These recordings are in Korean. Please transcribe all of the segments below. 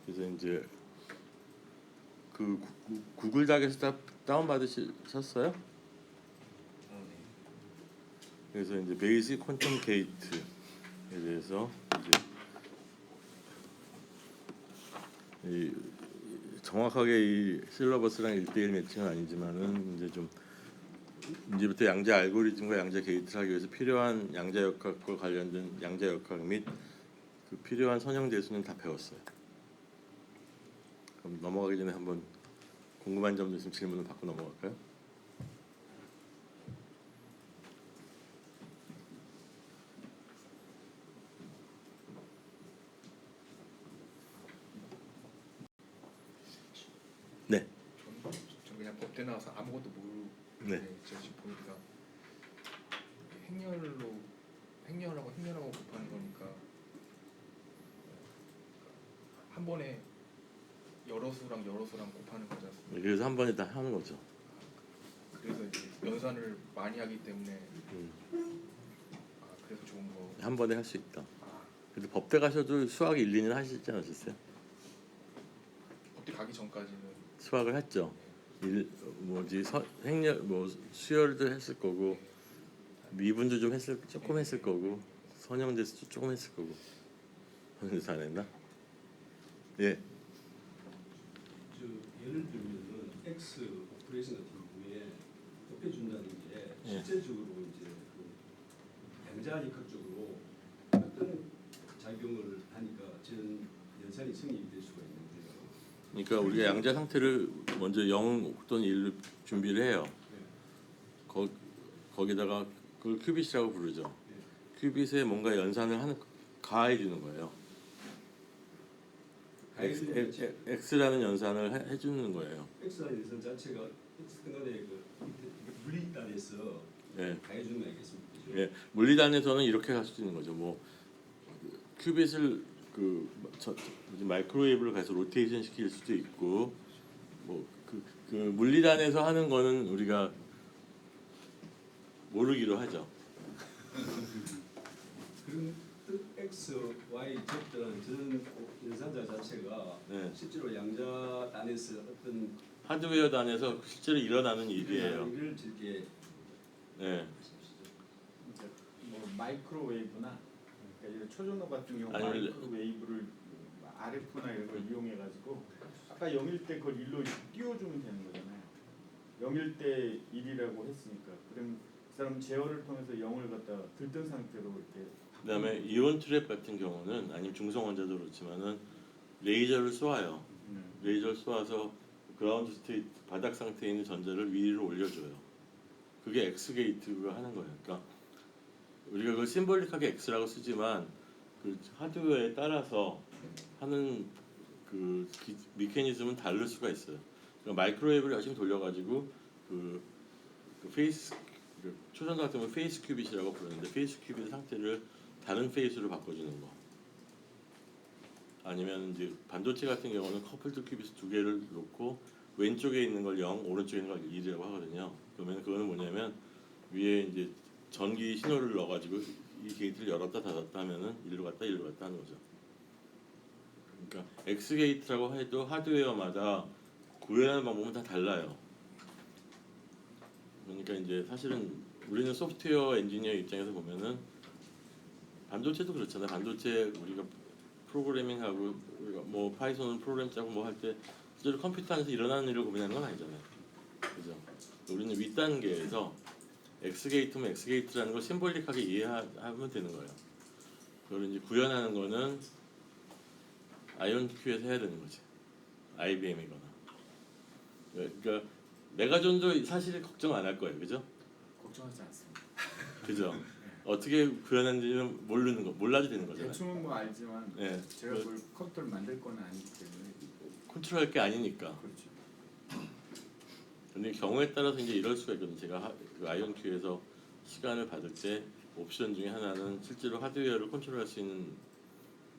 그래서 이제 그 구글 닥에서 다운 받으셨어요? 네. 그래서 이제 베이직 퀀텀 게이트에 대해서 이제 정확하게 이 실러버스랑 1대1 매칭은 아니지만은 이제 좀 이제부터 양자 알고리즘과 양자 게이트를 하기 위해서 필요한 양자 역학과 관련된 양자 역학 및 그 필요한 선형 대수는 다 배웠어요. 그럼 넘어가기 전에 한번 궁금한 점도 있으면 질문을 받고 넘어갈까요? 네. 전 그냥 법대 나와서 아무것도 모르고 네. 제가 지금 보니까 행렬하고 곱하는 거니까 한 번에 여러 수랑 곱하는 거지 않습니까? 그래서 한 번에 다 하는 거죠. 그래서 이제 연산을 많이 하기 때문에 그래서 좋은 거. 한 번에 할 수 있다. 근데 법대 가셔도 수학 1, 2는 하시지 않으셨어요? 법대 가기 전까지는 수학을 했죠. 행렬 수열도 했을 거고 미분도 좀 조금 했을 거고 선형대수도 조금 했을 거고. 선형대수 안 했나? 예. 예를 들면은 X 오퍼레이션 같은 경우에 곱해준다는 게 예. 실제적으로 이제 그 양자역학적으로 어떤 작용을 하니까 저는 연산이 성립될 수가 있는데요. 그러니까 우리가 양자 상태를 먼저 0 또는 1로 준비를 해요. 네. 거기다가 그걸 큐빗이라고 부르죠. 네. 큐빗에 뭔가 연산을 가해 주는 거예요. X라는 연산을 해주는 거예요. X라는 연산 자체가 X 등간의 그 물리단에서 예. 가해주는 거 아니겠습니까? 예. 물리단에서는 이렇게 할 수 있는 거죠. 뭐 큐빗을 마이크로웨이브를 가서 로테이션 시킬 수도 있고, 뭐 그 물리단에서 하는 거는 우리가 모르기로 하죠. 그런 뜻 X, Y, Z라는 저는 연산자 자체가 네. 실제로 양자단에서 어떤 하드웨어 단에서 실제로 일어나는 일이에요. 일을 이렇게 네. 뭐 마이크로웨이브나 그러니까 이런 초전호 같은 경우 아니, 마이크로웨이브를 RF나 이런 걸 이용해 가지고 아까 0일 때 그걸 1로 띄워주면 되는 거잖아요. 0일 때 1이라고 했으니까 그럼 그 사람 제어를 통해서 0을 갖다 들뜬 상태로 이렇게 그다음에 이온 트랩 같은 경우는 아니면 중성 원자도 그렇지만은 레이저를 쏘아요. 레이저를 쏘아서 그라운드 스테이트 바닥 상태에 있는 전자를 위로 올려줘요. 그게 X 게이트가 하는 거예요. 그러니까 우리가 그 심볼릭하게 X라고 쓰지만 그 하드웨어에 따라서 하는 그 메커니즘은 다를 수가 있어요. 그러니까 마이크로웨이브를 열심히 돌려가지고 페이스 초전도 같은 경우 페이스 큐빗이라고 부르는데 페이스 큐빗 상태를 다른 페이스로 바꿔주는 거. 아니면 이제 반도체 같은 경우는 커플드 큐빗 두 개를 놓고 왼쪽에 있는 걸 0, 오른쪽에 있는 걸 1이라고 하거든요. 그러면 그거는 뭐냐면 위에 이제 전기 신호를 넣어가지고 이 게이트를 열었다 닫았다 하면은 1로 갔다 1로 갔다 하는 거죠. 그러니까 X 게이트라고 해도 하드웨어마다 구현하는 방법은 다 달라요. 그러니까 이제 사실은 우리는 소프트웨어 엔지니어 입장에서 보면은 반도체도 그렇잖아요. 반도체 우리가 프로그래밍하고 우리가 뭐 파이썬은 프로그램 짜고 뭐 할 때 실제로 컴퓨터 안에서 일어나는 일을 고민하는 건 아니잖아요. 그죠? 우리는 윗단계에서 X 게이트면 X 게이트라는 걸 심볼릭하게 이해하면 되는 거예요. 그걸 이제 구현하는 거는 아이온큐에서 해야 되는 거지. IBM이거나. 그러니까 메가존도 사실 걱정 안 할 거예요, 그죠? 걱정하지 않습니다. 그죠? 어떻게 구현하는지는 몰라도 되는 거잖아요. 대충은 뭐 알지만 네. 제가 뭘 컴퓨터를 만들 건 아니기 때문에 컨트롤할 게 아니니까. 그렇죠. 근데 경우에 따라서 이제 이럴 수가 있거든요. 제가 그 아이온큐에서 시간을 받을 때 옵션 중에 하나는 실제로 하드웨어를 컨트롤할 수 있는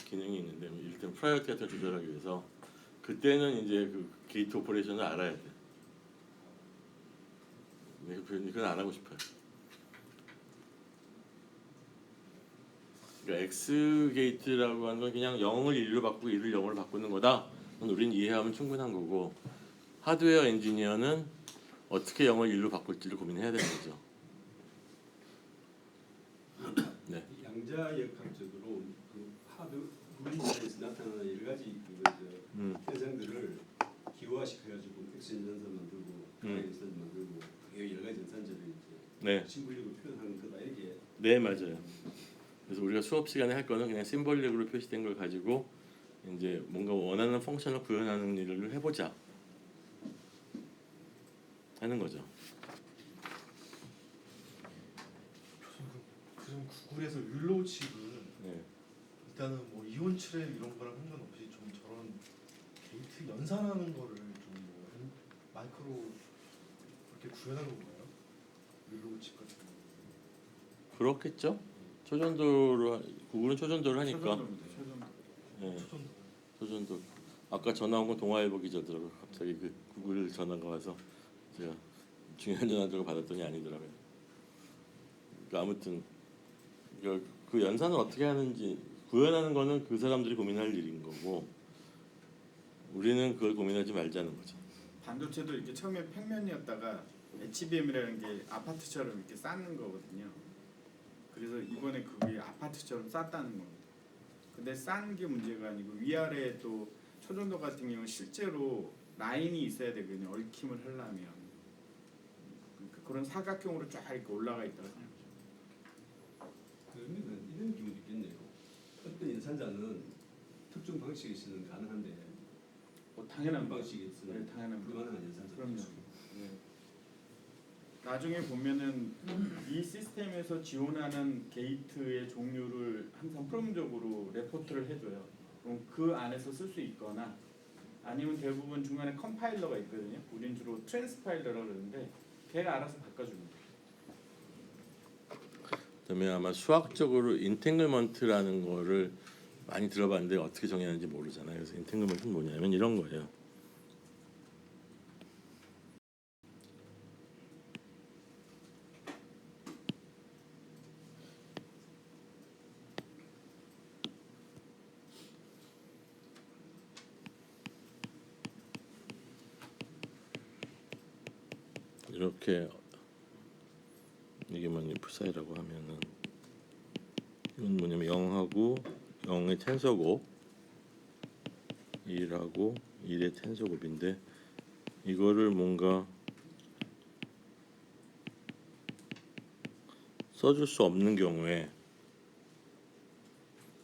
기능이 있는데, 일단 프라이어티 같은 걸 조절하기 위해서 그때는 이제 그 게이트 오퍼레이션을 알아야 돼. 근데 그건 안 하고 싶어요. 그러니까 X 게이트라고 하는 건 그냥 0을 1로 바꾸고 1을 0으로 바꾸는 거다. 그건 우린 이해하면 충분한 거고 하드웨어 엔지니어는 어떻게 0을 1로 바꿀지를 고민해야 되는 거죠. 네. 양자역학적으로 그 하드 분리자에서 나타나는 여러 가지 현상들을 기호화시켜가지고 X 연산서 만들고 Y 연산서 만들고 그게 여러 가지 연산자를 이제 네. 심볼릭으로 표현하는 거다 이렇게. 네, 맞아요. 그래서 우리가 수업 시간에 할 거는 그냥 심볼릭으로 표시된 걸 가지고 이제 뭔가 원하는 펑션을 구현하는 일을 해보자 하는 거죠. 그럼 구글에서 윌로우칩을 네. 일단은 뭐 이온칠의 이런 거랑 상관없이 좀 저런 게이트 연산하는 거를 좀뭐 마이크로 그렇게 구현하는 건가요? 윌로우칩 같은 거. 그렇겠죠? 초전도로 구글은 초전도를 하니까. 초전도입니다. 네. 초전도. 초전도. 아까 전화 온 건 동아일보 기자더라고요. 갑자기 그 구글 전화가 와서 제가 중요한 전화들을 받았더니 아니더라고요. 그러니까 아무튼 그 연산을 어떻게 하는지 구현하는 거는 그 사람들이 고민할 일인 거고 우리는 그걸 고민하지 말자는 거죠. 반도체도 이렇게 처음에 평면이었다가 HBM이라는 게 아파트처럼 이렇게 쌓는 거거든요. 그래서 이번에 그게 아파트처럼 쌓았다는 겁니다. 근데 쌓는 게 문제가 아니고 위아래에 또 초전도 같은 경우는 실제로 라인이 있어야 되거든요. 얽힘을 하려면 그러니까 그런 사각형으로 쫙 이렇게 올라가 있다고 생각해요. 그러면 이런 경우도 있겠네요. 어떤 연산자는 특정 방식의 시는 가능한데 뭐 당연한 거. 방식이 있으면 네, 당연한 거. 불가능한 연산자. 그럼요. 네. 나중에 보면은 이 시스템에서 지원하는 게이트의 종류를 항상 프롬적으로 레포트를 해줘요. 그럼 그 안에서 쓸 수 있거나 아니면 대부분 중간에 컴파일러가 있거든요. 우린 주로 트랜스파일러라고 그러는데 걔가 알아서 바꿔줍니다. 그다음에 아마 수학적으로 인탱글먼트라는 거를 많이 들어봤는데 어떻게 정의하는지 모르잖아요. 그래서 인탱글먼트는 뭐냐면 이런 거예요. 이렇게 이게 뭐냐 풀사이라고 하면은 이건 뭐냐면 0하고 0의 텐서곱 1하고 1의 텐서곱인데 이거를 뭔가 써줄 수 없는 경우에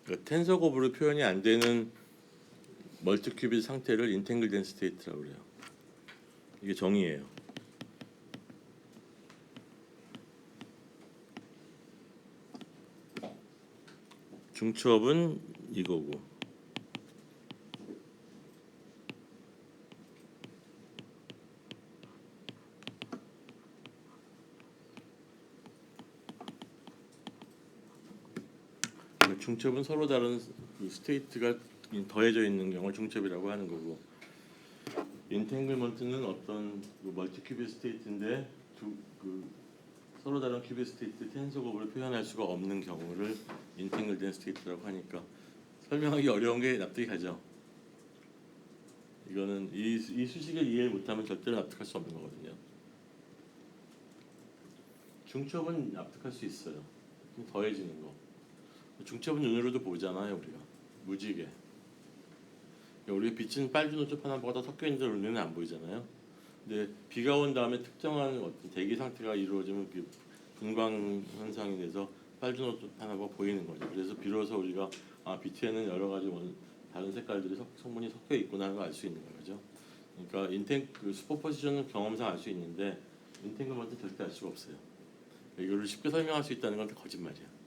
그러니까 텐서곱으로 표현이 안 되는 멀티큐빗 상태를 인탱글된 스테이트라고 그래요. 이게 정의예요. 중첩은 이거고 중첩은 서로 다른 그 스테이트가 더해져 있는 경우를 중첩이라고 하는 거고 인탱글먼트는 어떤 그 멀티큐빗 스테이트인데 그 서로 다른 큐빗 스테이트 텐서곱으로 표현할 수가 없는 경우를 인탱글된 스테이트라고 하니까 설명하기 어려운 게 납득이 가죠. 이거는 이 수식을 이해 못하면 절대로 납득할 수 없는 거거든요. 중첩은 납득할 수 있어요. 더해지는 거. 중첩은 눈으로도 보잖아요, 우리가 무지개. 우리가 빛은 빨주 노초 파남보다 섞여 있는데 눈에는 안 보이잖아요. 근데 비가 온 다음에 특정한 어떤 대기 상태가 이루어지면 그 분광 현상이 돼서 빨주 노초 파남가 보이는 거죠. 그래서 비로소 우리가 빛에는 여러 가지 다른 색깔들이 성분이 섞여 있구나 하는 걸 알 수 있는 거죠. 그러니까 그 슈퍼포지션은 경험상 알 수 있는데 인탱글먼트는 절대 알 수가 없어요. 이거를 쉽게 설명할 수 있다는 건 다 거짓말이야.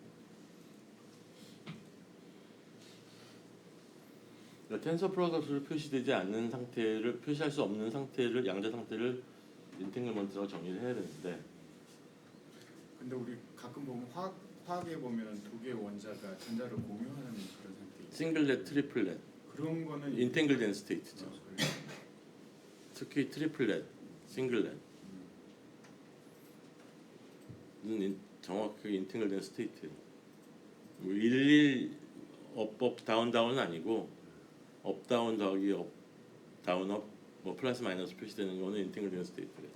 그러니까 텐서 프로덕트로 표시되지 않는 상태를 표시할 수 없는 상태를 양자 상태를 인탱글먼트라고 정의를 해야 되는데 근데 우리 가끔 보면 화학에 보면 두 개의 원자가 전자를 공유하는 그런 상태 있어요. 싱글렛, 트리플렛 그런 거는 인탱글된 스테이트죠. 그래요. 특히 트리플렛, 싱글렛 는 정확하게 인탱글된 스테이트예요. 11 업 다운은 아니고 업 다운 더하기 업 다운 업 뭐 플러스 마이너스 표시되는 거는 인테그럴된 스테이트래요.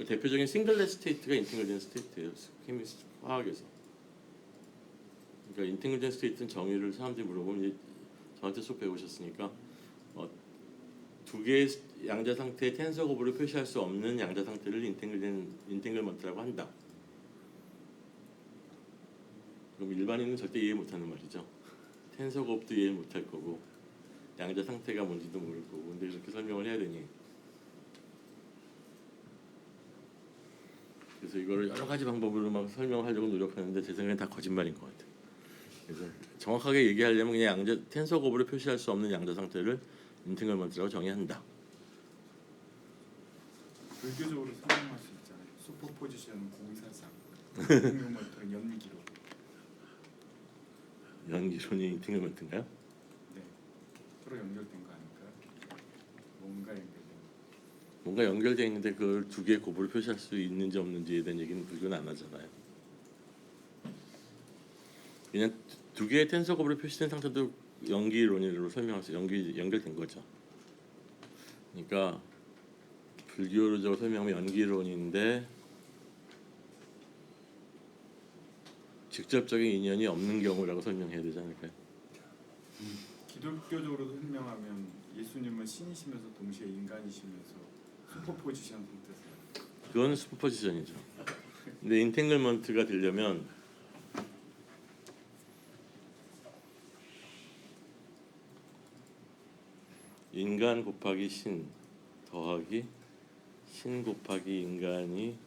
대표적인 싱글렛 스테이트가 인테그럴된 스테이트예요. 화학에서. 그러니까 인테그럴된 스테이트는 정의를 사람들이 물어보면 이제 저한테 수업 배우셨으니까 두 개의 양자 상태의 텐서 곱으로 표시할 수 없는 양자 상태를 인테글먼트라고 한다. 그럼 일반인은 절대 이해 못하는 말이죠. 텐서 곱도 이해 못할 거고 양자 상태가 뭔지도 모를 거고 근데 이렇게 설명을 해야 되니 그래서 이거를 여러 가지 방법으로 막 설명하려고 노력하는데 제 생각엔 다 거짓말인 것 같아요. 그래서 정확하게 얘기하려면 그냥 양자 텐서 곱으로 표시할 수 없는 양자 상태를 인테글먼트라고 정의한다. 불교적으로 설명할 수 있잖아요. 슈퍼포지션은 공사상, 인테글먼트는 연기로. 연기론이 인테글먼트인가요? 네, 서로 연결된 거 아닐까요? 뭔가 연결된. 뭔가 연결되어 있는데 그걸 두 개의 곱으로 표시할 수 있는지 없는지에 대한 얘기는 불교는 안 하잖아요. 그냥 두 개의 텐서 곱으로 표시된 상태도 연기론으로 설명할 수 연결된 거죠. 그러니까 불교적으로 설명하면 연기론인데 직접적인 인연이 없는 경우라고 설명해야 되지 않을까요? 기독교적으로 설명하면 예수님은 신이시면서 동시에 인간이시면서 슈퍼포지션 상태에서 그건 슈퍼포지션이죠. 근데 인테글먼트가 되려면 인간 곱하기 신 더하기 신 곱하기 인간이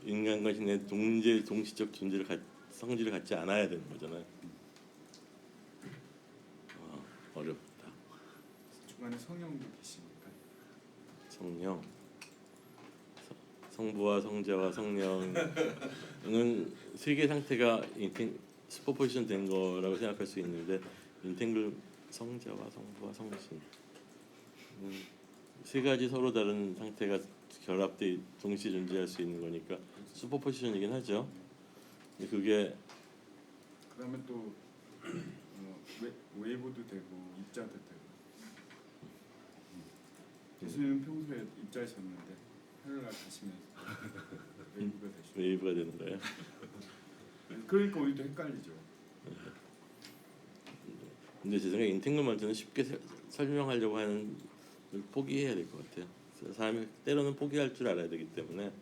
인간과 신의 동시적 성질을 갖지 않아야 되는 거잖아요. 어렵다. 중간에 성령도 계시니까. 성령, 성부와 성자와 성령은 세계 상태가 슈퍼포지션 된 거라고 생각할 수 있는데 인테글 성자와 성부와 성신 세 가지 서로 다른 상태가 결합돼 동시에 존재할 수 있는 거니까 슈퍼포지션이긴 하죠. 근데 그게 그다음에 또 웨이브도 되고 입자도 되고. 예수님은 평소에 입자셨는데 하늘날 가시면서 웨이브가 되시고. 웨이브가 되는 거예요. 그러니까 우리도 헷갈리죠. 근데 제 생각에 인테글먼트는 쉽게 설명하려고 하는 걸 포기해야 될 것 같아요. 사람이 때로는 포기할 줄 알아야 되기 때문에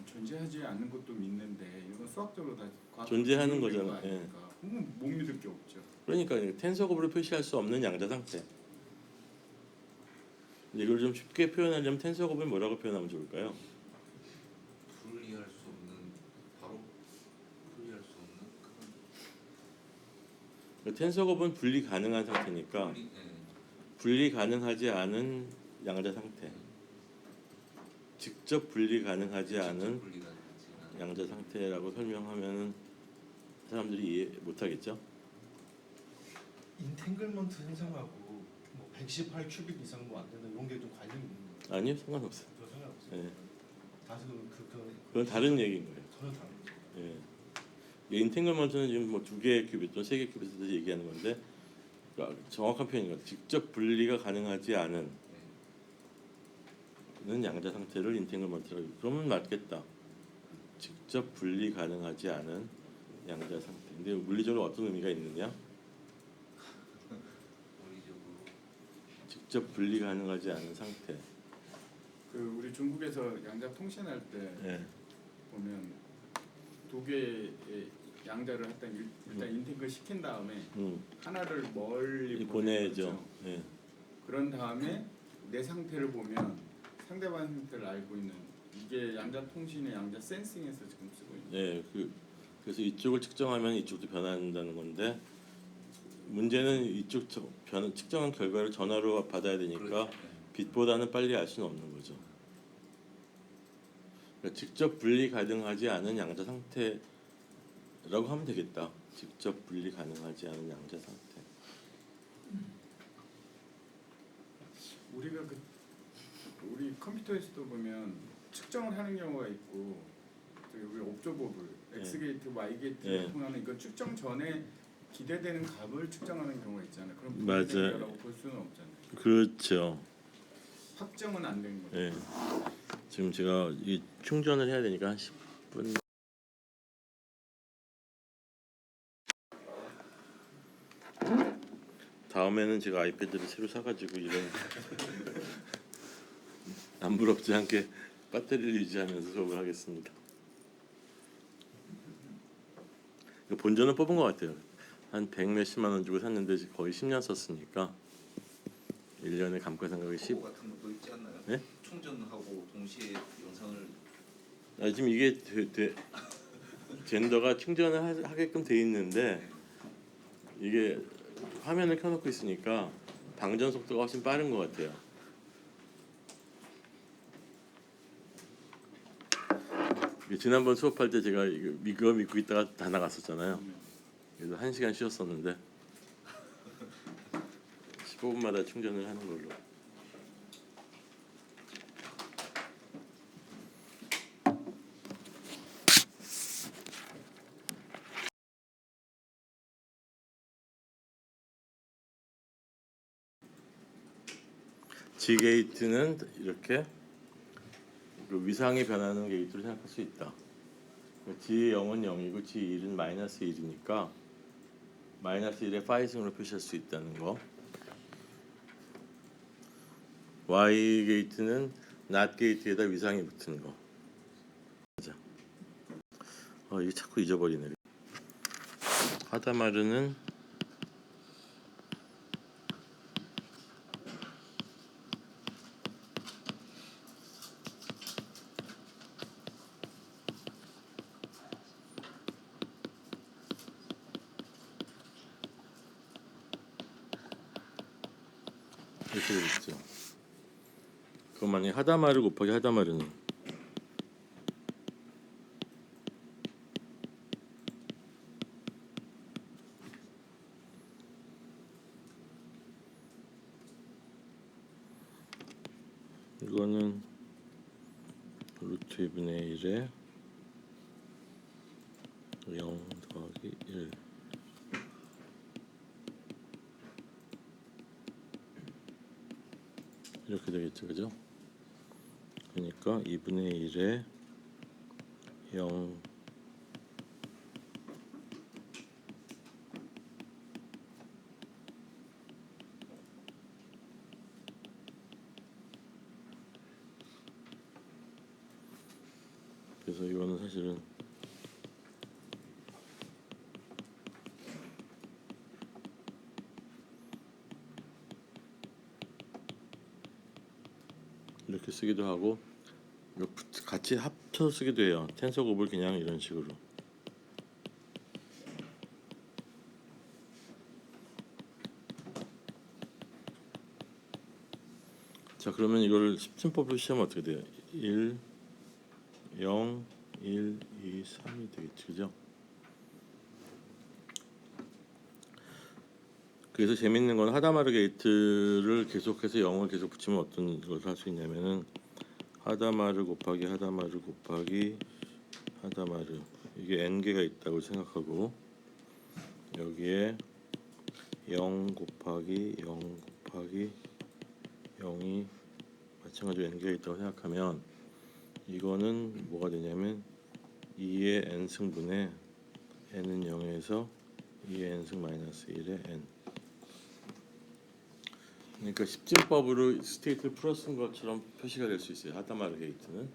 존재하지 않는 것도 믿는데 이건 수학적으로 다 존재하는 거잖아요. 예. 그러면 못 믿을 게 없죠. 그러니까 텐서 곱으로 표시할 수 없는 양자 상태. 근데 이걸 좀 쉽게 표현하려면 텐서 곱을 뭐라고 표현하면 좋을까요? 분리할 수 없는 바로 분리할 수 없는 그런 텐서 곱은 분리 가능한 상태니까 분리, 예. 분리 가능하지 않은 양자 상태. 직접 분리 가능하지 않은 분리가 되지 않은 양자 상태라고 설명하면은 사람들이 이해 못 하겠죠? 인탱글먼트 현상하고 뭐 118 큐빅 이상 뭐 안 된다 이런 게 좀 관련이 있는 거예요. 아니요, 상관없어요. 그거 상관없어요. 예. 다시 그건 다른 얘기인 거예요. 전혀 다른 거죠. 예. 인텐글먼트는 지금 뭐 두 개의 큐빗 또는 세 개의 큐빗에 대해서 얘기하는 건데 그러니까 정확한 표현인 것 같아요. 직접 분리가 가능하지 않은 양자 상태를 인텐글먼트라고. 그러면 맞겠다. 직접 분리 가능하지 않은 양자 상태. 근데 물리적으로 어떤 의미가 있느냐? 물리적으로 직접 분리 가능하지 않은 상태. 그 우리 중국에서 양자 통신할 때 예. 보면 두 개의 양자를 일단 인테그를 시킨 다음에 하나를 멀리 보내죠. 예. 그런 다음에 내 상태를 보면 상대방 상태를 알고 있는 이게 양자 통신의 양자 센싱에서 지금 쓰고 있는. 예. 그래서 이쪽을 측정하면 이쪽도 변한다는 건데 문제는 이쪽 측정한 결과를 전화로 받아야 되니까 그렇죠. 빛보다는 빨리 알 수는 없는 거죠. 그러니까 직접 분리 가능하지 않은 양자 상태라고 하면 되겠다. 직접 분리 가능하지 않은 양자 상태. 우리가 우리 컴퓨터에서도 보면 측정을 하는 경우가 있고 저기 우리 옵저버블 예. X 게이트, Y 게이트를 예. 통하는 이거 측정 전에 기대되는 값을 측정하는 경우가 있잖아요. 그럼 맞아요. 분리된다라고 볼 수는 없잖아요. 그렇죠. 확정은 안 되는 거죠. 예. 지금 제가 이 충전을 해야 되니까 한 10분. 다음에는 제가 아이패드를 새로 사가지고 이런 남부럽지 않게 배터리를 유지하면서 수업을 하겠습니다. 이거 본전은 뽑은 것 같아요. 한 100 몇십만 원 주고 샀는데 거의 10년 썼으니까 1년에 감가상각이 10. 코 같은 것도 있지 않나요? 네? 충전하고 동시에 영상을 지금 이게 젠더가 충전을 하게끔 돼 있는데 이게 화면을 켜놓고 있으니까 방전 속도가 훨씬 빠른 것 같아요. 지난번 수업할 때 제가 이거 믿고 있다가 다 나갔었잖아요. 그래서 1시간 쉬었었는데 15분마다 충전을 하는 걸로. G 게이트는 이렇게 그 위상이 변하는 게이트로 생각할 수 있다. G의 0은 0이고 G1은 마이너스 1이니까 마이너스 1의 파이승으로 표시할 수 있다는 거. Y 게이트는 not 게이트에다 위상이 붙은 거. 맞아. 이게 자꾸 잊어버리네. 하다마르는 이렇게 되겠죠. 그럼 만약에 하다마르 곱하기 하다마르는 이거는 루트 2분의 1에 0 더하기 1 이렇게 되겠죠, 그죠? 그러니까 2분의 1에 0 그래서 이거는 사실은 이렇게 쓰기도 하고 같이 합쳐서 쓰기도 해요. 텐서 곱을 그냥 이런 식으로. 자, 그러면 이거를 10진법으로 시하면 어떻게 돼요? 1, 0, 1, 2, 3이 되겠지, 그죠? 그래서 재밌는 건 하다마르 게이트를 계속해서 0을 계속 붙이면 어떤 것을 할 수 있냐면은 하다마르 곱하기 하다마르 곱하기 하다마르 이게 n개가 있다고 생각하고 여기에 0 곱하기 0 곱하기 0이 마찬가지로 n개가 있다고 생각하면 이거는 뭐가 되냐면 2의 n승분의 n은 0에서 2의 n승 마이너스 1의 n. 그러니까 10진법으로 스테이트를 풀어쓴 것처럼 표시가 될 수 있어요. 하다마르 게이트는.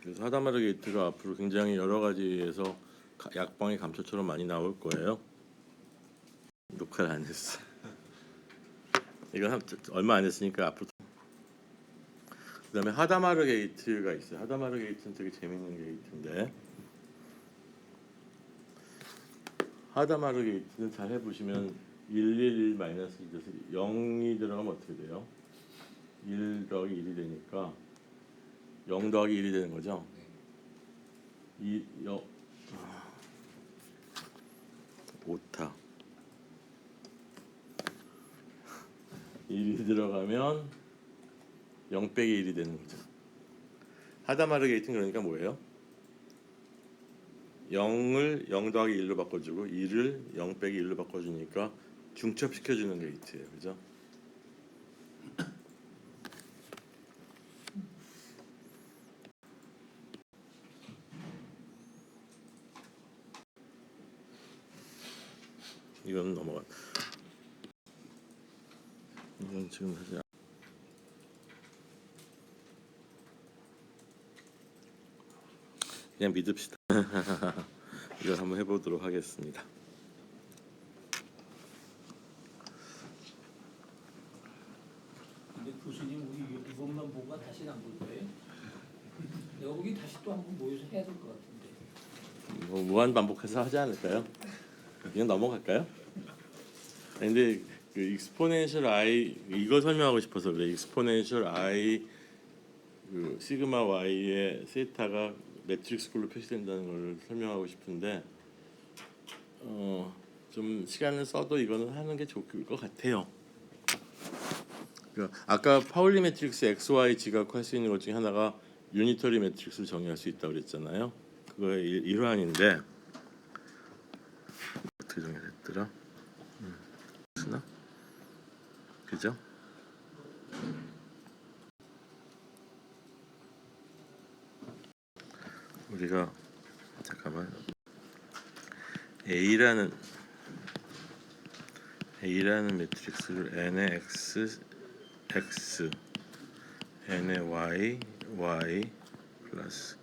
그래서 하다마르 게이트가 앞으로 굉장히 여러 가지에서 약방의 감초처럼 많이 나올 거예요. 녹화를 안 했어. 이건 얼마 안 했으니까 앞으로. 그다음에 하다마르 게이트가 있어요. 하다마르 게이트는 되게 재밌는 게이트인데 하다마르 게이트는 잘 해보시면 111 마이너스 2 돼서 0이 들어가면 어떻게 돼요? 1 더하기 1이 되니까 0 더하기 1이 되는 거죠. 5타 1이 들어가면 0 빼기 1이 되는 거죠. 하다마르 게이트는 그러니까 뭐예요? 0을 0 더하기 1로 바꿔주고 1을 0 빼기 1로 바꿔주니까 중첩시켜주는 게이트예요. 그죠? 이건 넘어가. 이건 지금 사실 그냥 믿읍시다. 이걸 한번 해보도록 하겠습니다. 근데 교수님 우리 이것만 보고 다시는 안 볼 거예요? 내가 보기 다시 또 한번 모여서 해야 될 것 같은데. 뭐 무한 반복해서 하지 않을까요? 그냥 넘어갈까요? 아니, 근데 그 익스포넨셜 i 이거 설명하고 싶어서 그래. 익스포넨셜 i 그 시그마 y의 세타가 매트릭스꼴로 표시된다는 걸 설명하고 싶은데 좀 시간을 써도 이거는 하는 게 좋을 것 같아요. 그러니까 아까 파울리 매트릭스 XY 지각할 수 있는 것 중에 하나가 유니터리 매트릭스를 정의할 수 있다고 그랬잖아요. 그거의 일환인데 어떻게 정의됐더라? 쓰나? 그죠? 우리가 잠깐만 A라는 매트릭스를 n의 x, x, n의 y, y 플러스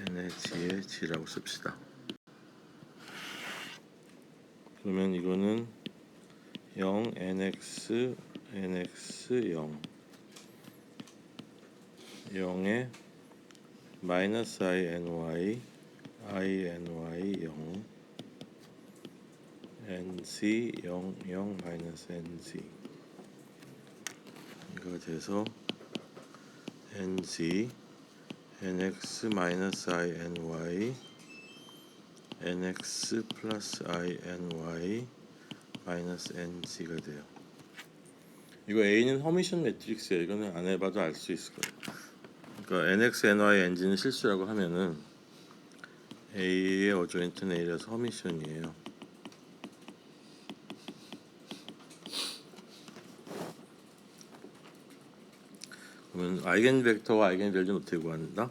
n의 g의 g라고 씁시다. 그러면 이거는 0 nx nx 0 0에 마이너스 i ny i ny 0 nc 0 0 마이너스 nc 이거 돼서 nc nx 마이너스 i ny nx 플러스 i ny 마이너스 nc가 돼요. 이거 A는 허미션 매트릭스예요. 이거는 안 해봐도 알 수 있을 거예요. 그러니까 nx, ny, ng는 실수라고 하면은 A의 어조인트는 A라서 허미션이에요. 그러면 아이겐 벡터와 아이겐 밸류는 어떻게 구한다?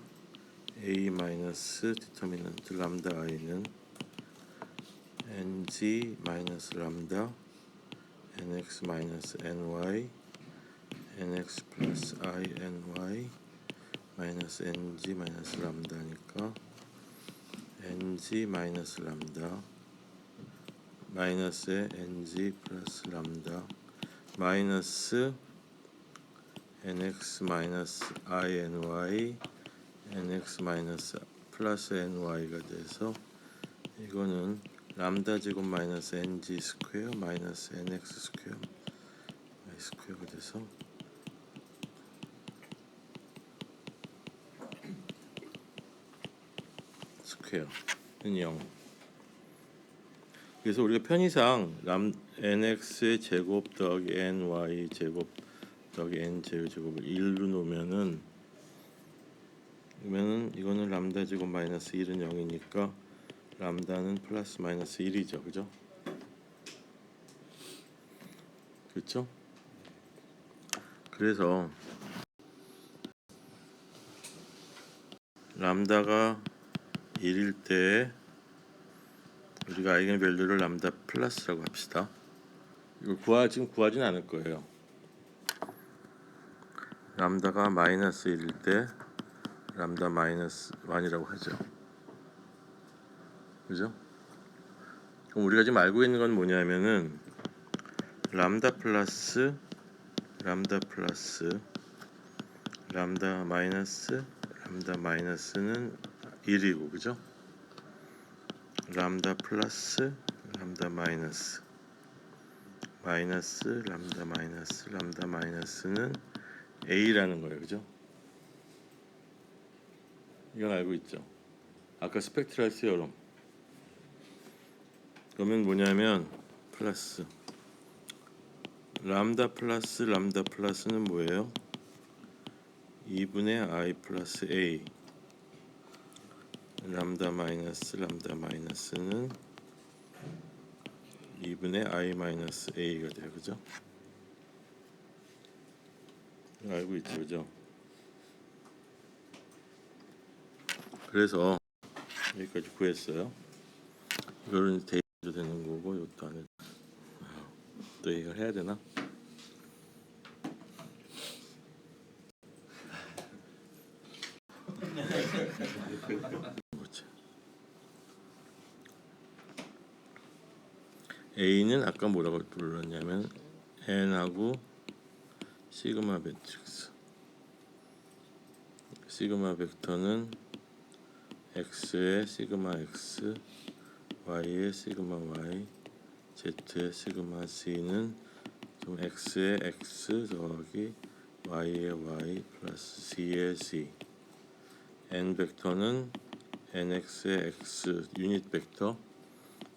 A 마이너스 디터미넌트 람다 i는 ng 마이너스 람다 nx 마이너스 ny nx 플러스 i ny 마이너스 ng 마이너스 람다니까 ng 마이너스 람다 마이너스에 ng 플러스 람다 마이너스 nx 마이너스 i ny nx 마이너스 플러스 ny가 돼서 이거는 람다 제곱 마이너스 ng 스퀘어 마이너스 nx 스퀘어 y 스퀘어가 돼서 스퀘어는 0. 그래서 우리가 편의상 nx의 제곱 더하기 ny 제곱 더하기 n 제곱을 1로 놓으면은 그러면은 이거는 람다 제곱 마이너스 1은 0이니까 람다는 플러스 마이너스 1이죠. 그죠? 그렇죠? 그래서 람다가 1일 때 우리가 아이겐 밸류를 람다 플러스라고 합시다. 이거 지금 구하진 않을 거예요. 람다가 마이너스 1일 때 람다 마이너스 1이라고 하죠. 그죠? 그럼 우리가 지금 알고 있는 건 뭐냐면은 람다 플러스 람다 마이너스는 1이고 그죠? 람다 플러스 람다 마이너스 람다 마이너스는 A라는 거예요. 그죠? 이건 알고 있죠? 아까 스펙트럴 시어럼. 그러면 뭐냐면 플러스 람다 플러스는 뭐예요? 2분의 i 플러스 a 람다 마이너스는 2분의 I 마이너스 A가 돼요. 그죠? 이거 알고 있죠, 그죠? 그래서 여기까지 구했어요. 이거는 대입도 되는 거고 이것도 안 해. 또 이걸 해야 되나? 뭐지? A는 아까 뭐라고 불렀냐면 n하고 시그마 매트릭스. 시그마 벡터는 x의 시그마 x, y의 시그마 y, z의 시그마 c는 좀 x의 x 더하기 y의 y 플러스 c의 c. n 벡터는 nx의 x 유닛 벡터,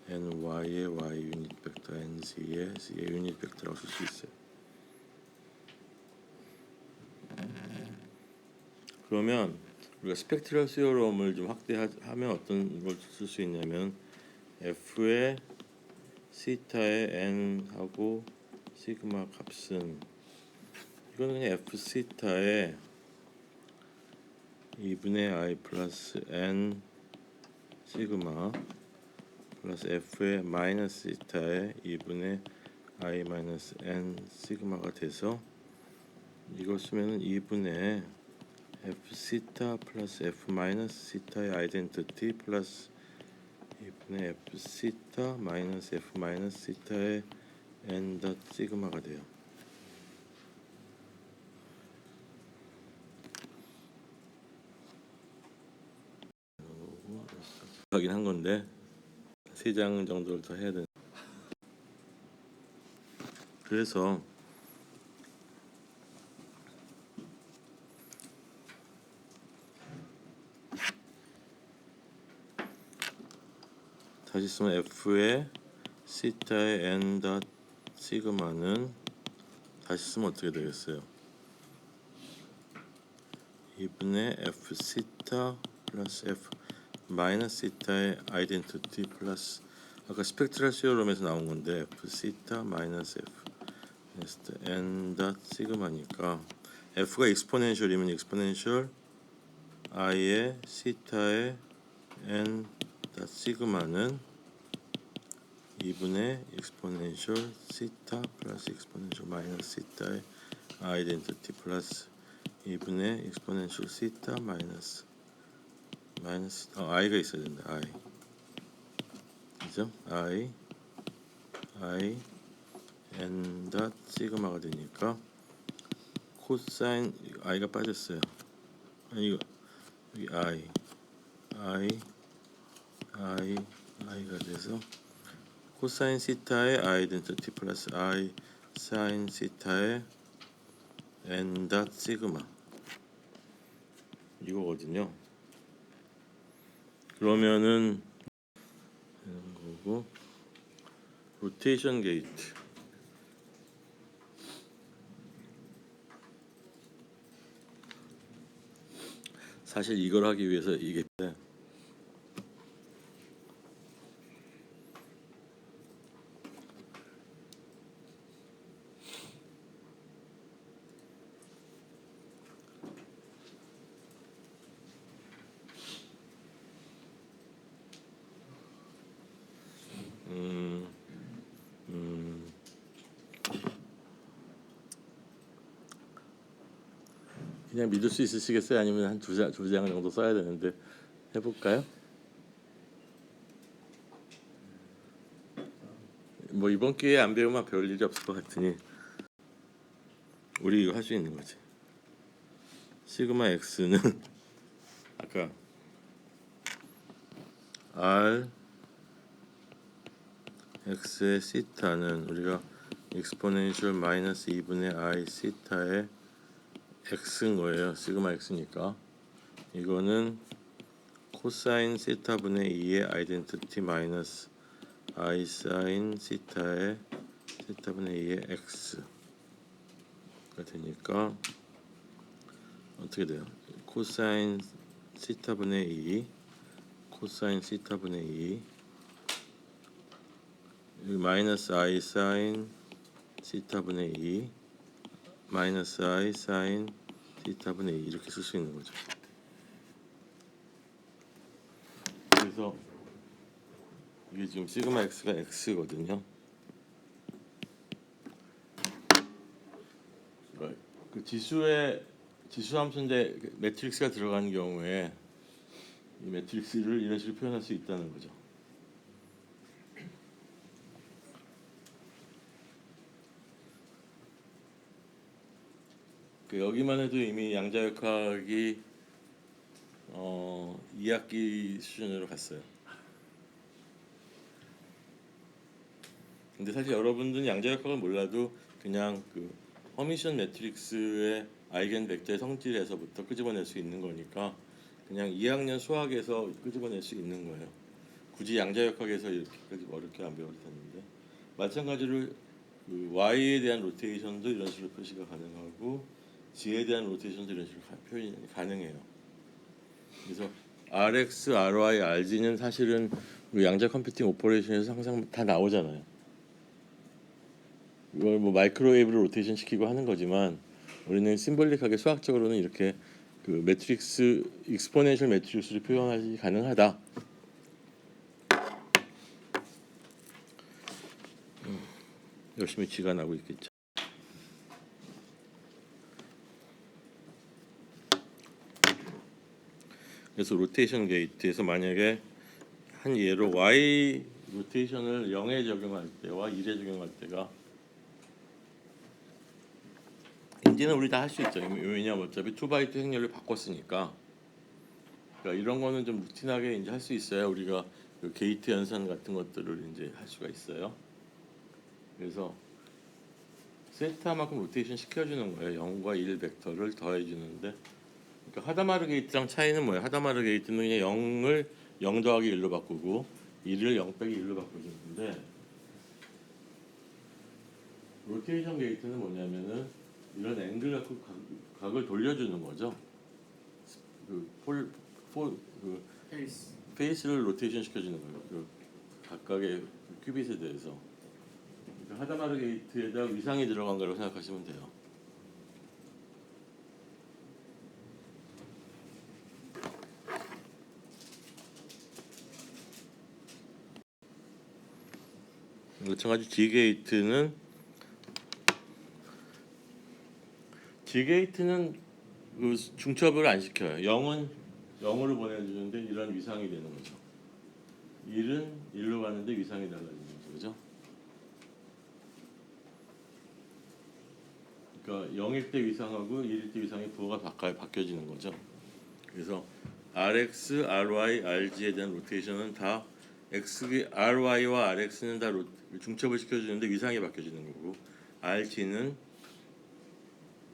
ny의 y 유닛 벡터, nz의 c의 유닛 벡터라고 쓸 수 있어요. 그러면 우리가 스펙트럴 시어럼을 좀 확대하면 어떤 걸 쓸 수 있냐면 f의 시타의 n하고 시그마 값은 이거는 그냥 f 시타의 2분의 i 플러스 n 시그마 플러스 f의 마이너스 시타의 2분의 i 마이너스 n 시그마가 돼서 이걸 쓰면은 2분의 f 시타 플러스 f 마이너스 시타의 아이덴티티 플러스 2분의 f 시타 마이너스 f 마이너스 시타의 n 닷 시그마가 돼요. 하긴 한 건데 3장 정도를 더 해야 되는. 그래서 다시 쓰면 f의 시타의 n 닷 시그마는 다시 쓰면 어떻게 되겠어요? 2분의 f 시타 플러스 f 마이너스 시타의 아이덴티티 플러스 아까 스펙트럴 시어럼에서 나온 건데 f 시타 마이너스 f n 닷 시그마니까 f가 익스포넨셜이면 익스포넨셜 i의 시타의 n 닷 시그마는 2분의 익스포넨셜 시타 플러스 익스포넨셜 마이너스 시타의 아이덴티티 플러스 2분의 익스포넨셜 시타 마이너스 i가 있어야 된다. i 그죠? i n 닷 시그마가 되니까 코사인 i가 빠졌어요. 이거 여기 i가 돼서 코사인 시타의 아이덴티티 플러스 i 사인 시타의 n 닷 시그마 이거거든요. 그러면은 이런 거고 로테이션 게이트 사실 이걸 하기 위해서 이게 그냥 믿을 수 있으시겠어요? 아니면 한 두 장 정도 써야 되는데 해볼까요? 뭐 이번 기회에 안 배우면 배울 일이 없을 것 같으니 우리 이거 할 수 있는 거지. 시그마 x는 아까 r x의 시타는 우리가 익스포넨셜 마이너스 2분의 i 시타의 x인 거예요. 시그마 x니까 이거는 코사인 시타 분의 2의 아이덴티티 마이너스 i 사인 시타의 시타 분의 2의 x가 되니까 어떻게 돼요? 코사인 시타 분의 2 코사인 시타분의 2 여기 마이너스 I 사인 시타분의 2 마이너스 I 사인 시타분의 2 이렇게 쓸 수 있는 거죠. 그래서 이게 지금 시그마 x가 x거든요. 그 지수 함수인데 매트릭스가 들어가는 경우에 이 매트릭스를 이런 식으로 표현할 수 있다는 거죠. 그 여기만 해도 이미 양자역학이 2학기 수준으로 갔어요. 근데 사실 여러분들은 양자역학을 몰라도 그냥 그 허미션 매트릭스의 아이겐 벡터의 성질에서부터 끄집어낼 수 있는 거니까 그냥 2학년 수학에서 끄집어낼 수 있는 거예요. 굳이 양자역학에서 이렇게까지 어렵게 안 배워도 되는데 마찬가지로 그 y에 대한 로테이션도 이런 식으로 표시가 가능하고 g에 대한 로테이션도 이런 식으로 표현이 가능해요. 그래서 rx, ry, rg는 사실은 우리 양자 컴퓨팅 오퍼레이션에서 항상 다 나오잖아요. 이걸 뭐 마이크로웨이브로 로테이션 시키고 하는 거지만 우리는 심볼릭하게 수학적으로는 이렇게 그 매트릭스 익스포넨셜 매트릭스를 표현하기 가능하다. 열심히 쥐가 나고 있겠죠. 그래서 로테이션 게이트에서 만약에 한 예로 y 로테이션을 0에 적용할 때와 1에 적용할 때가 이제는 우리 다 할 수 있죠. 왜냐면 어차피 2x2 행렬을 바꿨으니까. 그러니까 이런 거는 좀 루틴하게 이제 할 수 있어야 우리가 그 게이트 연산 같은 것들을 이제 할 수가 있어요. 그래서 세타만큼 로테이션 시켜주는 거예요. 0과 1 벡터를 더해주는데, 그러니까 하다마르 게이트랑 차이는 뭐예요? 하다마르 게이트는 그냥 0을 0 더하기 1로 바꾸고 1을 0 빼기 1로 바꿔주는데, 로테이션 게이트는 뭐냐면은 이런 앵글 갖고 각을 돌려주는 거죠. 그 페이스를 로테이션 시켜주는 거예요. 그 각각의 큐빗에 대해서. 그러니까 하다마르 게이트에다 위상이 들어간 거라고 생각하시면 돼요. 마찬가지 G게이트는 그 중첩을 안 시켜요. 0은 0으로 보내주는데 이런 위상이 되는 거죠. 1은 1로 가는데 위상이 달라지는 거죠. 그죠? 그러니까 0일 때 위상하고 1일 때 위상이 부호가 바뀌어지는 거죠. 그래서 Rx, Ry, Rg에 대한 로테이션은 다 Ry와 Rx는 다 중첩을 시켜주는데 위상이 바뀌어지는 거고, Rg는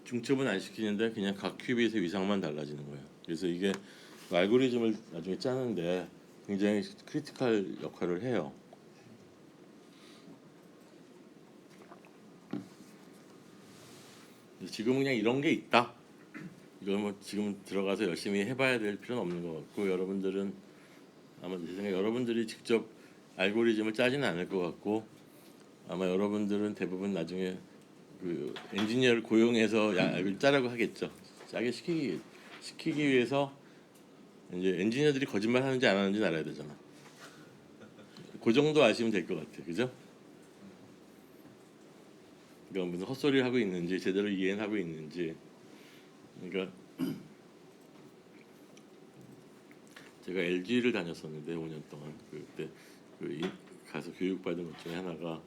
중첩은 안 시키는데 그냥 각 큐빗의 위상만 달라지는 거예요. 그래서 이게 알고리즘을 나중에 짜는데 굉장히 크리티컬 역할을 해요. 지금은 그냥 이런 게 있다. 이걸 뭐 지금 들어가서 열심히 해봐야 될 필요는 없는 것 같고, 여러분들은 아마 제 생각에 여러분들이 직접 알고리즘을 짜지는 않을 것 같고, 아마 여러분들은 대부분 나중에 그 엔지니어를 고용해서 짜라고 하겠죠. 짜게 시키기 위해서 이제 엔지니어들이 거짓말 하는지 안 하는지 알아야 되잖아. 그 정도 아시면 될 것 같아, 그죠? 그러니까 무슨 헛소리를 하고 있는지 제대로 이해는 하고 있는지. 그러니까 제가 LG를 다녔었는데 5년 동안 그때 가서 교육받은 것 중에 하나가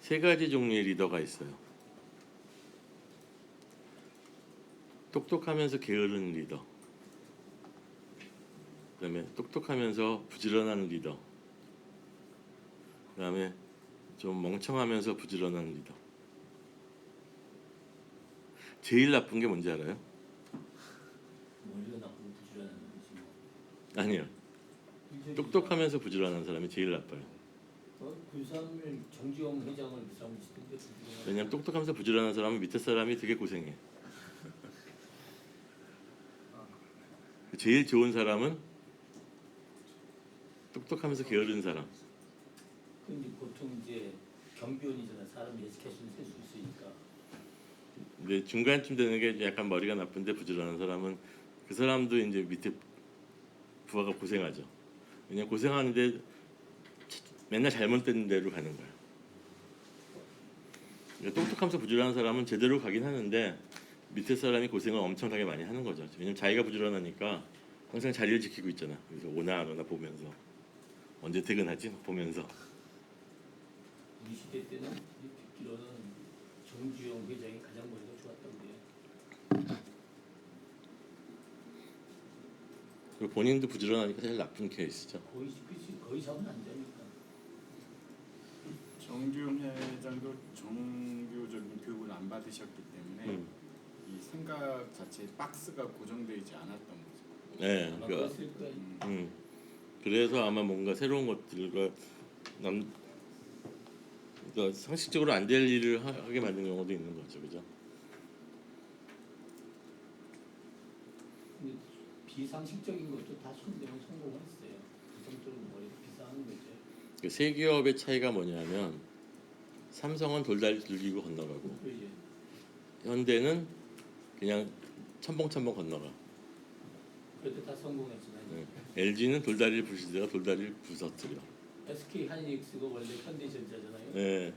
3가지 종류의 리더가 있어요. 똑똑하면서 게으른 리더, 그다음에 똑똑하면서 부지런한 리더, 그다음에 좀 멍청하면서 부지런한 리더. 제일 나쁜 게 뭔지 알아요? 머리가 나쁘고 부지런한 거지 뭐. 아니요. 똑똑하면서 부지런한 사람이 제일 나빠요. 그 사람을 정지영 회장을 사무치던데. 왜냐면 똑똑하면서 부지런한 사람은 밑에 사람이 되게 고생해. 그 제일 좋은 사람은 똑똑하면서 게으른 사람. 근데 보통 이제 경비원이잖아. 사람 예측해서는 셀 수 있으니까. 근데 중간쯤 되는 게 약간 머리가 나쁜데 부지런한 사람은 그 사람도 이제 밑에 부하가 고생하죠. 왜냐면 고생하는데 맨날 잘못된 대로 가는 거야. 그러니까 똑똑하면서 부지런한 사람은 제대로 가긴 하는데 밑에 사람이 고생을 엄청나게 많이 하는 거죠. 왜냐면 자기가 부지런하니까 항상 자리를 지키고 있잖아. 그래서 오나 안 오나 보면서 언제 퇴근하지 보면서. 우리 시대 때는 듣기로는 정주영 회장이 가장 머리가 좋았다고 그래요. 그리고 본인도 부지런하니까 제일 나쁜 케이스죠. 거의 잡은 안 되니까. 정주영 회장도 정교적인 교육을 안 받으셨기 때문에 이 생각 자체의 박스가 고정되어 있지 않았던 거죠. 네, 아마 그러니까, 그랬을 거예요. 그래서 아마 뭔가 새로운 것들과 그러니까 상식적으로 안 될 일을 하게 만든 경우도 있는 거죠, 그죠? 근데 비상식적인 것도 다 손대면 성공을 했어요. 그 정도로 머리가 비상한 거죠. 그 세 기업의 차이가 뭐냐면 삼성은 돌다리 들기고 건너가고 그러죠. 현대는 그냥 첨벙첨벙 건너가. 그래도 다 성공했지만 네. LG는 돌다리를 부시다가 돌다리를 부서뜨려. SK 하이닉스가 원래 현대전자잖아요. 네,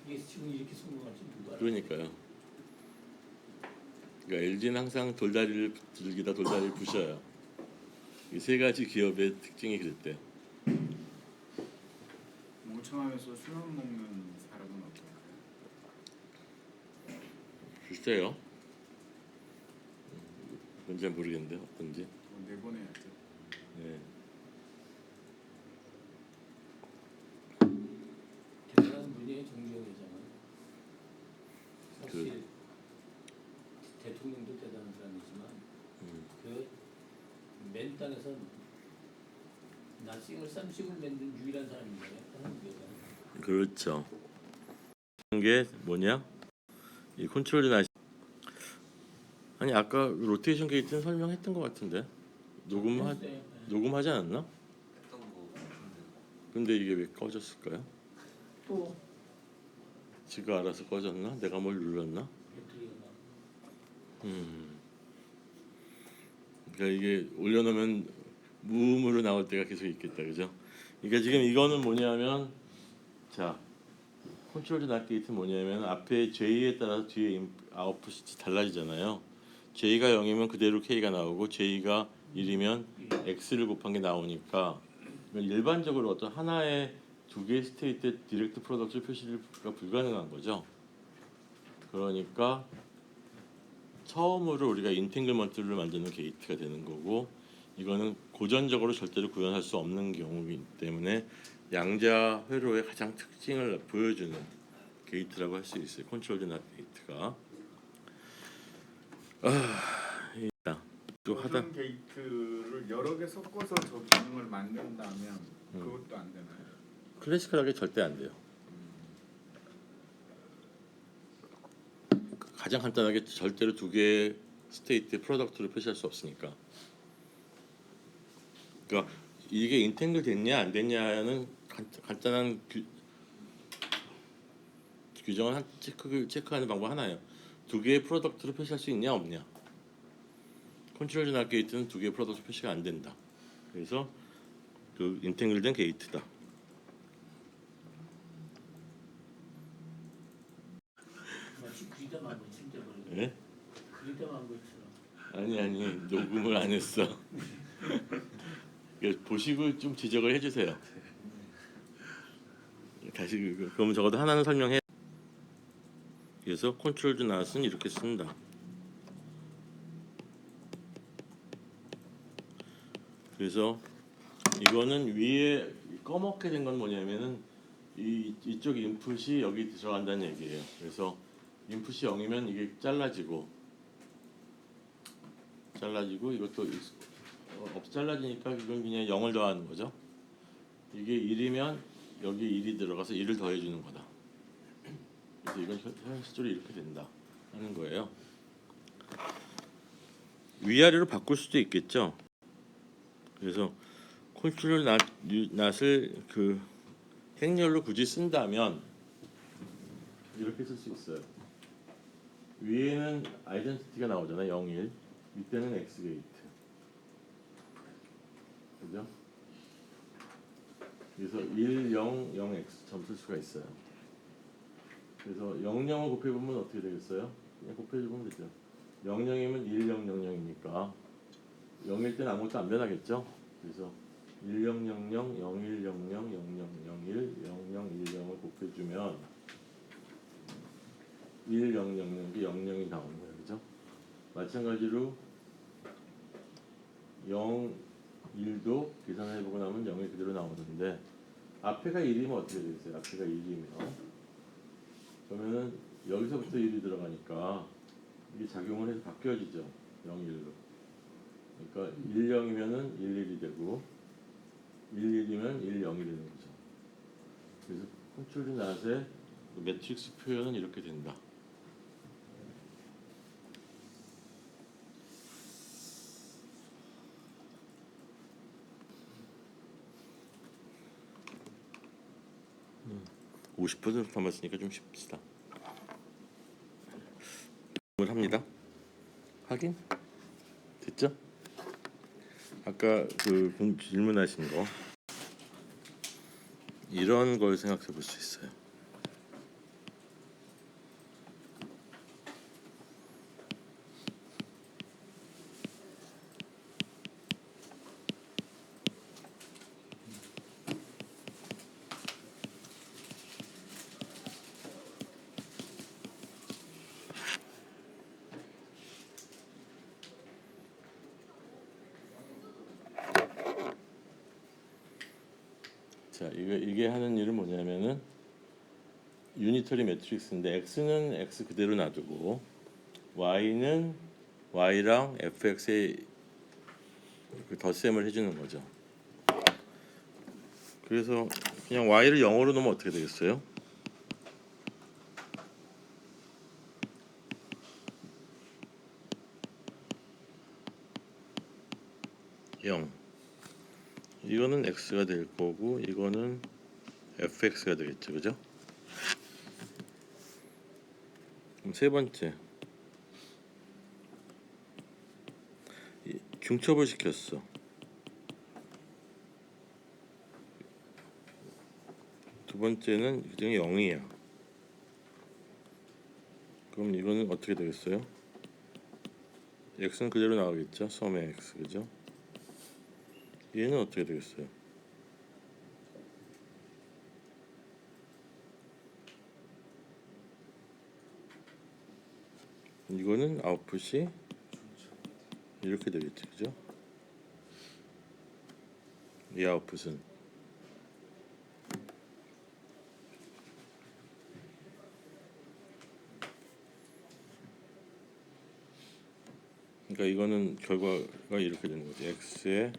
그게 지금 이렇게 성공할지 누가 알아? 그러니까요. 그러니까 LG는 항상 돌다리를 들기다 돌다리를 부셔요. 이 세 가지 기업의 특징이 그랬대요. 멍청하면서 술만 먹는 사람은 어떨까요? 글쎄요. 그건 잘 모르겠는데 어떤지. 내보내야죠. 네. 대단한 분이에요, 정주영 회장은. 사실 대통령도 대단한 사람이지만 그 맨 땅에서 나싱을 쌈싱을 만든 유일한 사람인가요? 한국에서. 그렇죠. 게 뭐냐? 이 컨트롤 나시. 아니 아까 로테이션 게이트는 설명했던 것 같은데 했어요. 녹음하지 않았나? 했던 거 같은데. 근데 이게 왜 꺼졌을까요? 또 지가 알아서 꺼졌나? 내가 뭘 눌렀나? 배터리가 그러니까 이게 올려놓으면 무음으로 나올 때가 계속 있겠다, 그죠? 그러니까 지금 이거는 뭐냐면 자 컨트롤 낫게이트 뭐냐면 앞에 J에 따라서 뒤에 아웃풋이 달라지잖아요. J가 0이면 그대로 K가 나오고 J가 1이면 X를 곱한 게 나오니까 일반적으로 어떤 하나의 두 개의 스테이트 디렉트 프로덕트 표시가 불가능한 거죠. 그러니까 처음으로 우리가 인탱글먼트를 만드는 게이트가 되는 거고 이거는 고전적으로 절대로 구현할 수 없는 경우이기 때문에 양자 회로의 가장 특징을 보여주는 게이트라고 할 수 있어요. 컨트롤 낫 게이트가. 또 하다 고정 게이트를 여러 개 섞어서 저 기능을 만든다면 그것도 안 되나요? 클래시컬하게 절대 안 돼요. 가장 간단하게 절대로 두 개의 스테이트 프로덕트를 표시할 수 없으니까. 그러니까 이게 인탱글 됐냐 안 됐냐는 간단한 규정을 체크하는 방법 하나예요. 두 개의 프로덕트를 표시할 수 있냐 없냐. 컨트롤 낫 게이트는 두 개의 프로덕트 표시가 안 된다. 그래서 그 인탱글된 게이트다. 마치 그리다만 거 진짜 버리고. 예? 그리다만 것처럼. 아니 녹음을 안 했어. 보시고 좀 지적을 해주세요. 다시 그러면 적어도 하나는 설명해. 그래서 컨트롤 낫은 이렇게 쓴다. 그래서 이거는 위에 검게 된 건 뭐냐면은 이쪽 인풋이 여기 들어간다는 얘기예요. 그래서 인풋이 0이면 이게 잘라지고 이것도 잘라지니까 이건 그냥 0을 더하는 거죠. 이게 1이면 여기 1이 들어가서 1을 더해 주는 거다. 그래서 이건 현실적으로 이렇게 된다 하는 거예요. 위아래로 바꿀 수도 있겠죠. 그래서 컨트롤 낫을 그 행렬로 굳이 쓴다면 이렇게 쓸 수 있어요. 위에는 아이덴티티가 나오잖아요. 0, 1. 밑에는 X 게이트. 그죠? 그래서 1, 0, 0, X 점 쓸 수가 있어요. 그래서 0, 0을 곱해보면 어떻게 되겠어요? 그냥 곱해주면 되죠. 0, 0이면 1, 0, 0, 0이니까 0일 때는 아무것도 안 변하겠죠? 그래서 1, 0, 0, 0, 0, 1, 0, 0, 0, 0, 0, 1, 0, 0, 1, 0을 곱해주면 1, 0, 0, 0, 0, 0이 나오는 거예요. 그죠? 마찬가지로 0, 1도 계산해보고 나면 0이 그대로 나오는데 앞에가 1이면 어떻게 되겠어요? 앞에가 1이면 그러면은 여기서부터 1이 들어가니까 이게 작용을 해서 바뀌어지죠. 0, 1로. 그러니까 1, 0이면은 1, 1이 되고 1, 1이면 1, 0이 되는 거죠. 그래서 컨트롤 낫의 매트릭스 표현은 이렇게 된다. 음, 50% 남았으니까 좀 쉽시다. 을 합니다. 확인? 됐죠? 아까 그 질문하신 거 이런 걸 생각해 볼 수 있어요. 자, 이게 하는 일은 뭐냐면은 유니터리 매트릭스인데 x는 x 그대로 놔두고 y는 y랑 fx의 그 덧셈을 해주는 거죠. 그래서 그냥 y를 0으로 놓으면 어떻게 되겠어요? 0. 이거는 x가 될 거고 이거는 fx가 되겠죠, 그죠? 그럼 세 번째 중첩을 시켰어. 두 번째는 그중에 0이야. 그럼 이거는 어떻게 되겠어요? x는 그대로 나오겠죠, 섬의 x, 그죠? 얘는 어떻게 되겠어요? 이거는 아웃풋이 이렇게 되겠죠, 그죠? 이 아웃풋은 그러니까 이거는 결과가 이렇게 되는 거죠. x에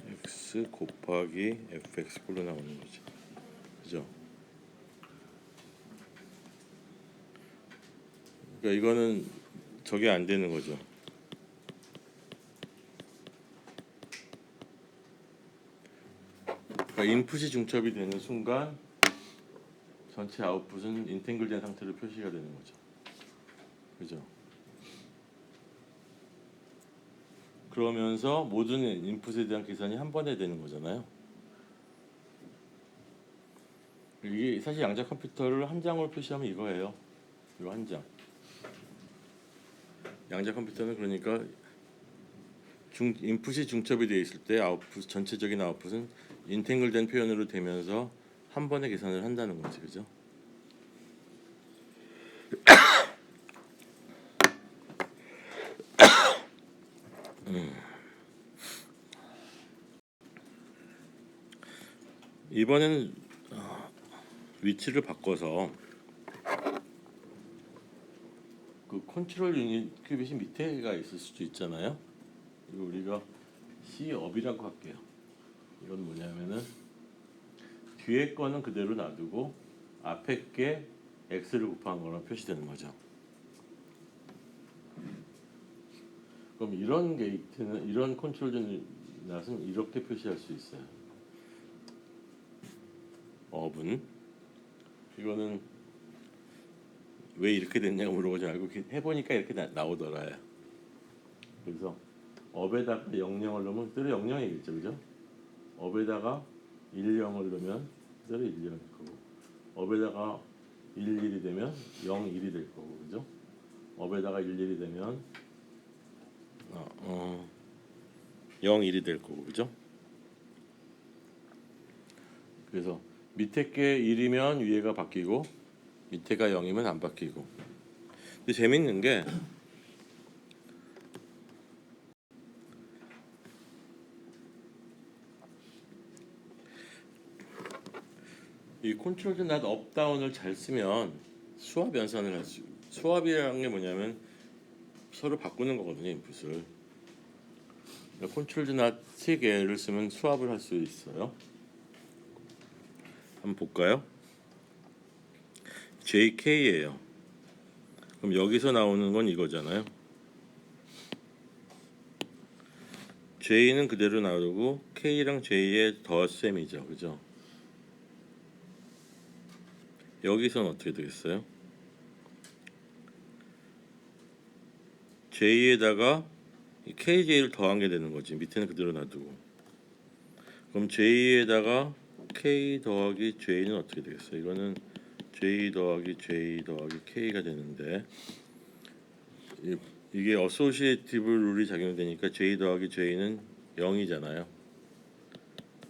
x 곱하기 fx 꼴로 나오는 거죠, 그죠? 그러니까 이거는 저게 안 되는 거죠. 그러니까 인풋이 중첩이 되는 순간 전체 아웃풋은 인탱글된 상태로 표시가 되는 거죠, 그죠? 그러면서 모든 인풋에 대한 계산이 한 번에 되는 거잖아요. 이게 사실 양자 컴퓨터를 한 장으로 표시하면 이거예요. 이거 한 장. 양자 컴퓨터는 그러니까 인풋이 중첩이 되어 있을 때 아웃풋 전체적인 아웃풋은 인탱글된 표현으로 되면서 한 번에 계산을 한다는 거지, 그죠? 이번에는 위치를 바꿔서 그 컨트롤 유닛 큐빗이 밑에가 있을 수도 있잖아요. 이거 우리가 C업이라고 할게요. 이건 뭐냐면은 뒤에 거는 그대로 놔두고 앞에 게 X를 곱한 거랑 표시되는 거죠. 그럼 이런 게이트는 이런 컨트롤 낫은 이렇게 표시할 수 있어요. 업은 이거는 왜 이렇게 됐냐고 물어보지 말고 해보니까 이렇게 나오더라요. 그래서 업에다가 00을 넣으면 그대로 00이겠죠, 그죠? 업에다가 10을 넣으면 그대로 10이 될 거고, 업에다가 11이 되면 01이 될 거고, 그죠? 업에다가 11이 되면 01이 될 거고, 그죠? 그래서 밑에 게 1이면 위에가 바뀌고 밑에가 0이면 안 바뀌고. 근데 재밌는 게 이 컨트롤 낫 업다운을 잘 쓰면 수압 연산을 할 수. 수압이라는 게 뭐냐면 서로 바꾸는 거거든요, 인풋을. 컨트롤 낫 3개를 쓰면 수압을 할 수 있어요. 한번 볼까요? JK예요. 그럼 여기서 나오는 건 이거잖아요. J는 그대로 나오고 K랑 J의 덧셈이죠, 그죠? 여기서는 어떻게 되겠어요? J에다가 KJ를 더한 게 되는 거지. 밑에는 그대로 놔두고. 그럼 J에다가 K 더하기 J는 어떻게 되겠어요? 이거는 J 더하기 J 더하기 K가 되는데, 이게 어소시에이티브 룰이 작용되니까 J 더하기 J는 0이잖아요.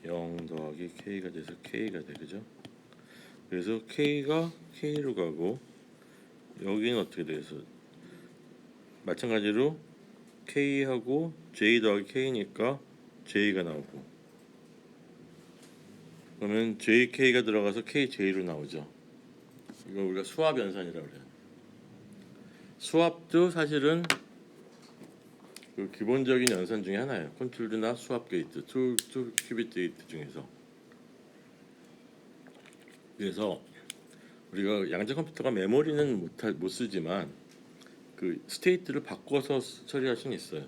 0 더하기 K가 돼서 K가 돼, 그죠? 그래서 K가 K로 가고, 여기는 어떻게 돼서 마찬가지로 K하고 J 더하기 K니까 J가 나오고, 그러면 JK가 들어가서 KJ로 나오죠. 이거 우리가 수압 연산이라고 그래요. 수압도 사실은 그 기본적인 연산 중에 하나예요. 컨트롤드나 수압 게이트, 투 큐빗 게이트 중에서. 그래서 우리가 양자 컴퓨터가 메모리는 못 쓰지만 그 스테이트를 바꿔서 처리할 수는 있어요.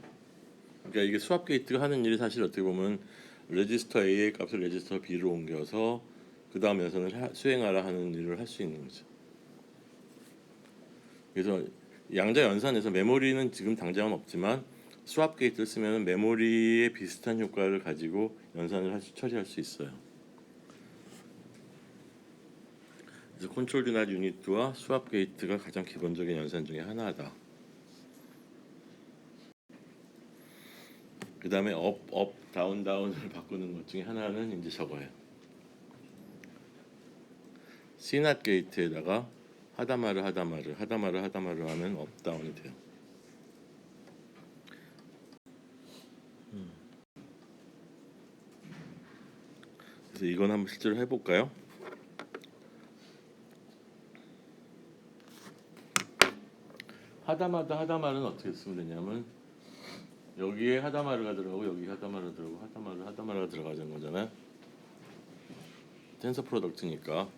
그러니까 이게 수압 게이트가 하는 일이 사실 어떻게 보면 레지스터 A의 값을 레지스터 B로 옮겨서 그 다음 연산을 수행하라 하는 일을 할 수 있는 거죠. 그래서 양자 연산에서 메모리는 지금 당장은 없지만 수압 게이트를 쓰면 메모리에 비슷한 효과를 가지고 연산을 처리할 수 있어요. 그래서 컨트롤 낫 유니트와 수압 게이트가 가장 기본적인 연산 중에 하나다. 그 다음에 업, 다운을 바꾸는 것 중에 하나는 이제 저거예요. C낫 게이트에다가 하다마를 하면 업, 다운이 돼요. 그래서 이건 한번 실제로 해볼까요? 하다마는 어떻게 쓰면 되냐면 여기에 하다마르가 들어가고 여기 하다마르가 들어가고 하다마르가 들어가는 거잖아요. 텐서 프로덕트니까.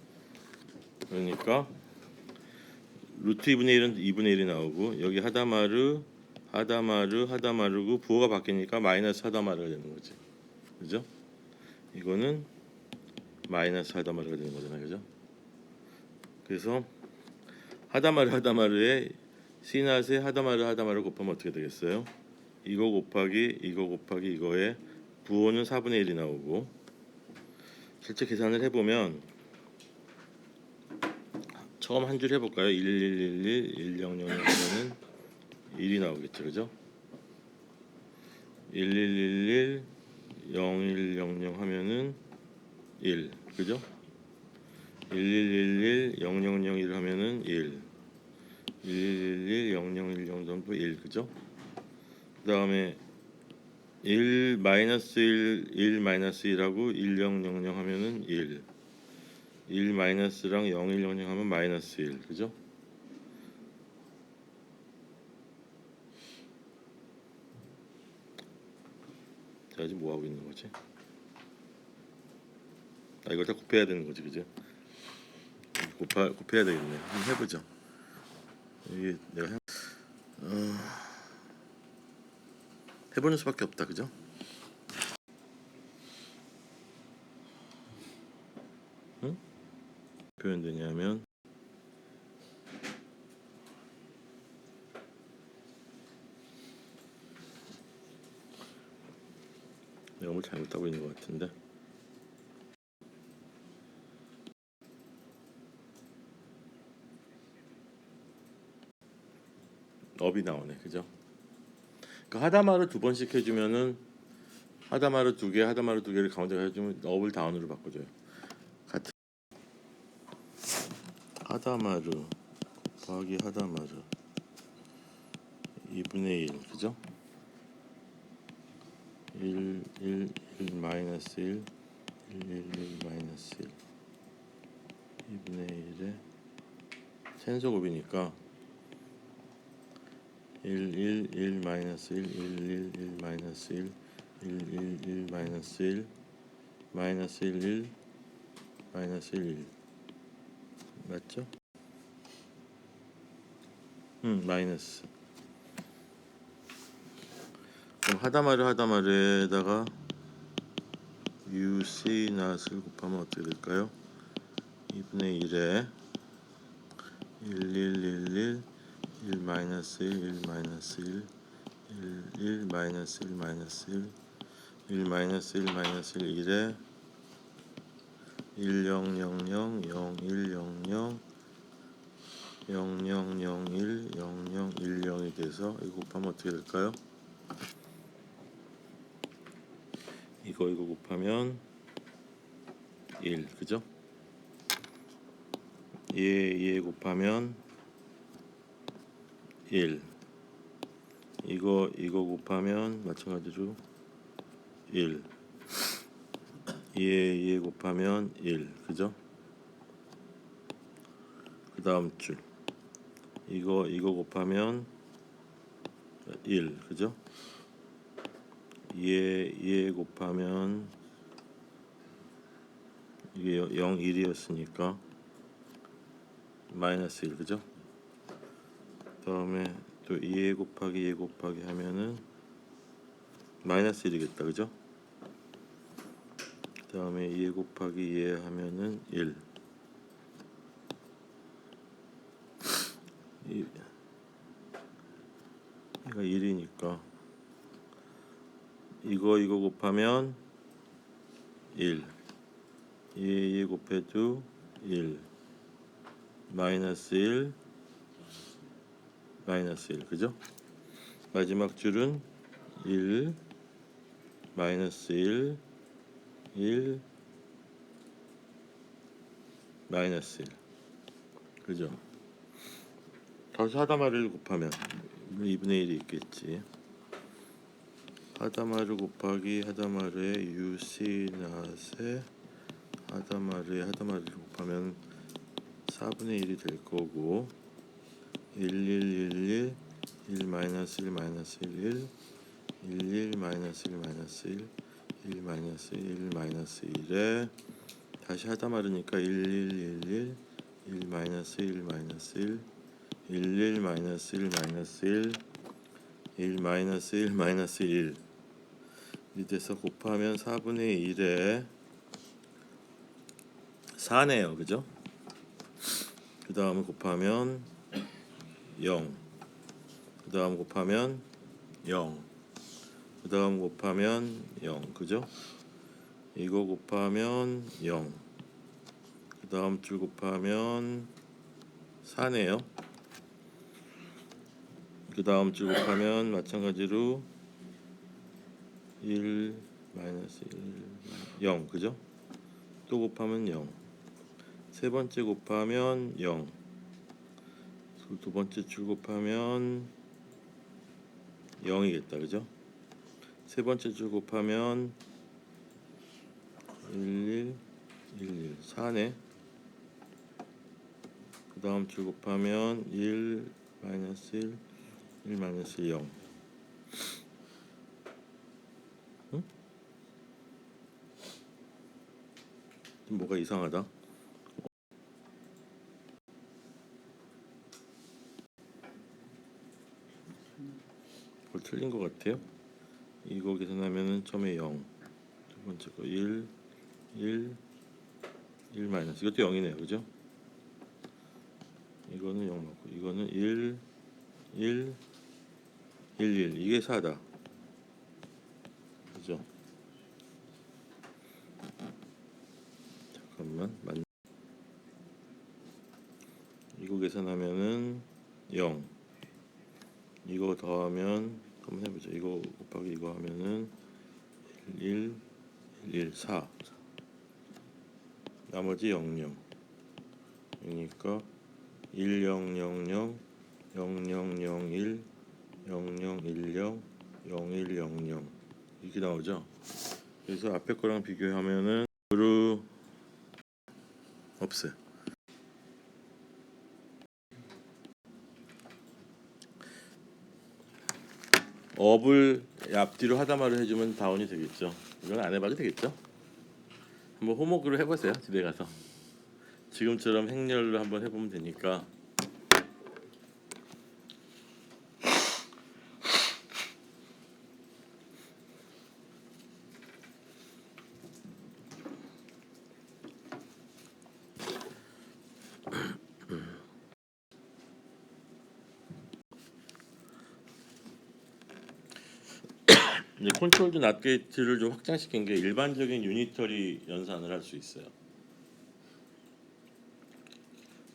그러니까 루트 2분의 1은 2분의 1이 나오고 여기 하다마르고 부호가 바뀌니까 마이너스 하다마르가 되는 거지. 그죠? 이거는 마이너스 하다마르가 되는 거잖아요. 그죠? 그래서 하다마르에 C낫에 하다마르 곱하면 어떻게 되겠어요? 이거 곱하기 이거에 부호는 4분의 1이 나오고, 실제 계산을 해보면 처음 한 줄 해볼까요? 1111 1000 하면은 1이 나오겠죠, 그죠? 1111 0100 하면은 1, 그죠? 1111 0001 하면은 1, 1111 0010 정도 1, 그죠? 그 다음에 1 마이너스 1하고 1000 하면은 1 마이너스랑 0100 하면 마이너스 1, 그죠? 자, 지금 뭐 하고 있는 거지? 이걸 다 곱해야 되는 거지, 그죠? 곱해야 되겠네. 한번 해보죠. 이게 내가 해보는 수밖에 없다, 그죠? 표현되냐면 내가 뭘 잘못하고 있는 것 같은데 업이 나오네, 그죠? 그러니까 하다마를 2번씩 해주면은 하다마를 2개, 하다마를 2개를 가운데 해주면 업을 다운으로 바꿔줘요. 같은 하다마르 곱하기 하다마르 2분의 1, 그죠? 1, 1, 1 마이너스 1, 1, 1, 1 마이너스 1 2분의 1에 산소곱이니까 1, 1, 1 마이너스 1, 1, 1, 1 마이너스 1, 1, 1, 1 마이너스 1, 마이너스 1, 1, 마이너스 1, 1 맞죠? 마이너스. 그럼 하다마르에다가 UC 낫을 곱하면 어떻게 될까요? 2분의 1에 1, 1, 1, 1, 1 마이너스 1, 1 마이너스 1, 1, 1 마이너스 1 마이너스 1, 1 마이너스 1 마이너스 1, 1에 1, 0, 0, 0, 0, 1, 0, 0, 0, 0, 0, 1, 0, 0, 1, 0이 돼서 이거 곱하면 어떻게 될까요? 이거 곱하면 1, 그죠? 얘 곱하면 1, 이거 곱하면 마찬가지로 1, 얘 곱하면 1, 그죠? 그 다음 줄 이거 곱하면 1, 그죠? 얘 곱하면 이게 0, 1이었으니까 마이너스 1, 그죠? 그 다음에 또 얘 곱하기 하면은 마이너스 1이겠다, 그죠? 그 다음에 얘 곱하기 얘 하면은 1. 얘가 1이니까 이거 곱하면 1, 얘 곱해도 1, 마이너스 1, 마이너스 1, 그죠? 마지막 줄은 1, 마이너스 1, 1, 마이너스 1, 그죠? 다시 하다마를 곱하면 2분의 1이 있겠지. 하다마르 곱하기 하다마르의 UC 낫에 하다마르를 곱하면 4분의 1이 될 거고 1, 1, 1, 1, 1 마이너스 1 마이너스 1, 1, 1, 1 마이너스 1 마이너스 1, 1 마이너스 1 마이너스 1에 다시 하다마르니까 1, 1, 1, 1, 1 마이너스 1 마이너스 1, 1, 1 마이너스 1 마이너스 1, 1 마이너스 1 마이너스 1 이 돼서 곱하면 4분의 1에 4네요, 그죠? 그 다음 곱하면 0, 그 다음 곱하면 0, 그 다음 곱하면 0, 그죠? 이거 곱하면 0, 그 다음 줄 곱하면 4네요. 그 다음 줄 곱하면 마찬가지로 1 마이너스 1 0, 그죠? 또 곱하면 0, 세 번째 곱하면 0, 두 번째 줄 곱하면 0이겠다, 그죠? 세 번째 줄 곱하면 1, 1, 1, 1, 4네. 그 다음 줄 곱하면 1 마이너스 1, 1 마이너스 0. 응? 뭐가 이상하다. 뭘 틀린 것 같아요. 이거 계산하면은 처음에 0, 두 번째 거 1, 1, 1 마이너스 이것도 0이네요, 그죠? 이거는 0 맞고 이거는 1 1 1 1 이게 4다, 그죠? 잠깐만 이거 계산하면은 0, 이거 더하면 한번 해보자. 이거 곱하기 이거 하면은 1 1 4, 나머지 0 0 그러니까 1 0 0 0 0 0 0 1 0 0 1 0 0 1 0 0 이렇게 나오죠. 그래서 앞에 거랑 비교하면은 으로 없어요. 업을 앞뒤로 하다마를 해주면 다운이 되겠죠. 이건 안 해봐도 되겠죠. 한번 호목으로 해보세요. 집에 가서 지금처럼 행렬로 한번 해보면 되니까. 이제 컨트롤드 낫 게이트를 좀 확장시킨 게 일반적인 유니터리 연산을 할 수 있어요.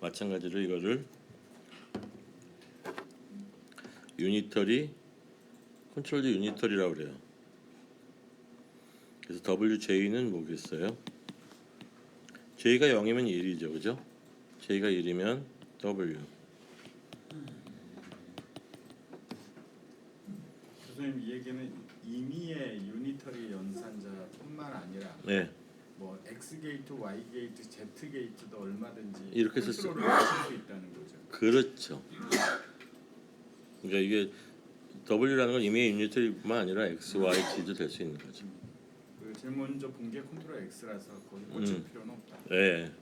마찬가지로 이거를 유니터리, 컨트롤드 유니터리라고 그래요. 그래서 WJ는 뭐겠어요? J가 0이면 1이죠, 그죠? J가 1이면 W. 교수님 이 얘기는 임의의 유니터리 연산자뿐만 아니라 네, 뭐 X 게이트, Y 게이트, Z 게이트도 얼마든지 이렇게 쓸 수- 컨트롤을 하실 수 있다는 거죠. 그렇죠. 그러니까 이게 W라는 건 임의의 유니터리뿐만 아니라 X, Y, Z도 될 수 있는 거죠. 그 제일 먼저 본 게 컨트롤 X라서 거기 꽂힐 필요는 없다. 네.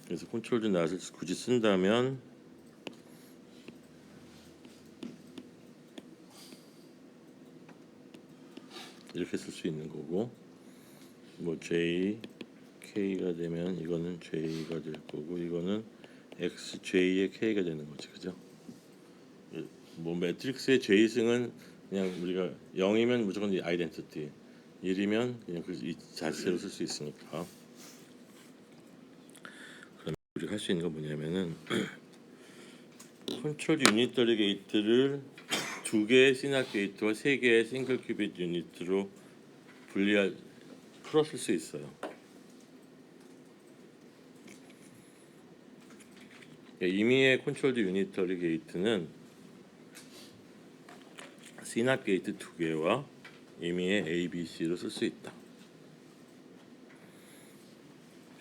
그래서 컨트롤드 낫을 굳이 쓴다면 이렇게 쓸 수 있는 거고, 뭐 J, K가 되면 이거는 J가 될 거고, 이거는 X, J의 K가 되는 거지, 그죠? 뭐 매트릭스의 J승은 그냥 우리가 0이면 무조건 아이덴티티, 1이면 그냥 이 자체로 쓸 수 있으니까. 그럼 우리가 할 수 있는 건 뭐냐면은 컨트롤 유니터리 게이트를 2개의 시납 게이트와 3개의 싱글 큐빗 유니트로 풀어 쓸 수 있어요. 임의의 컨트롤 유니터리 게이트는 시납 게이트 2개와 임의의 A, B, C로 쓸 수 있다.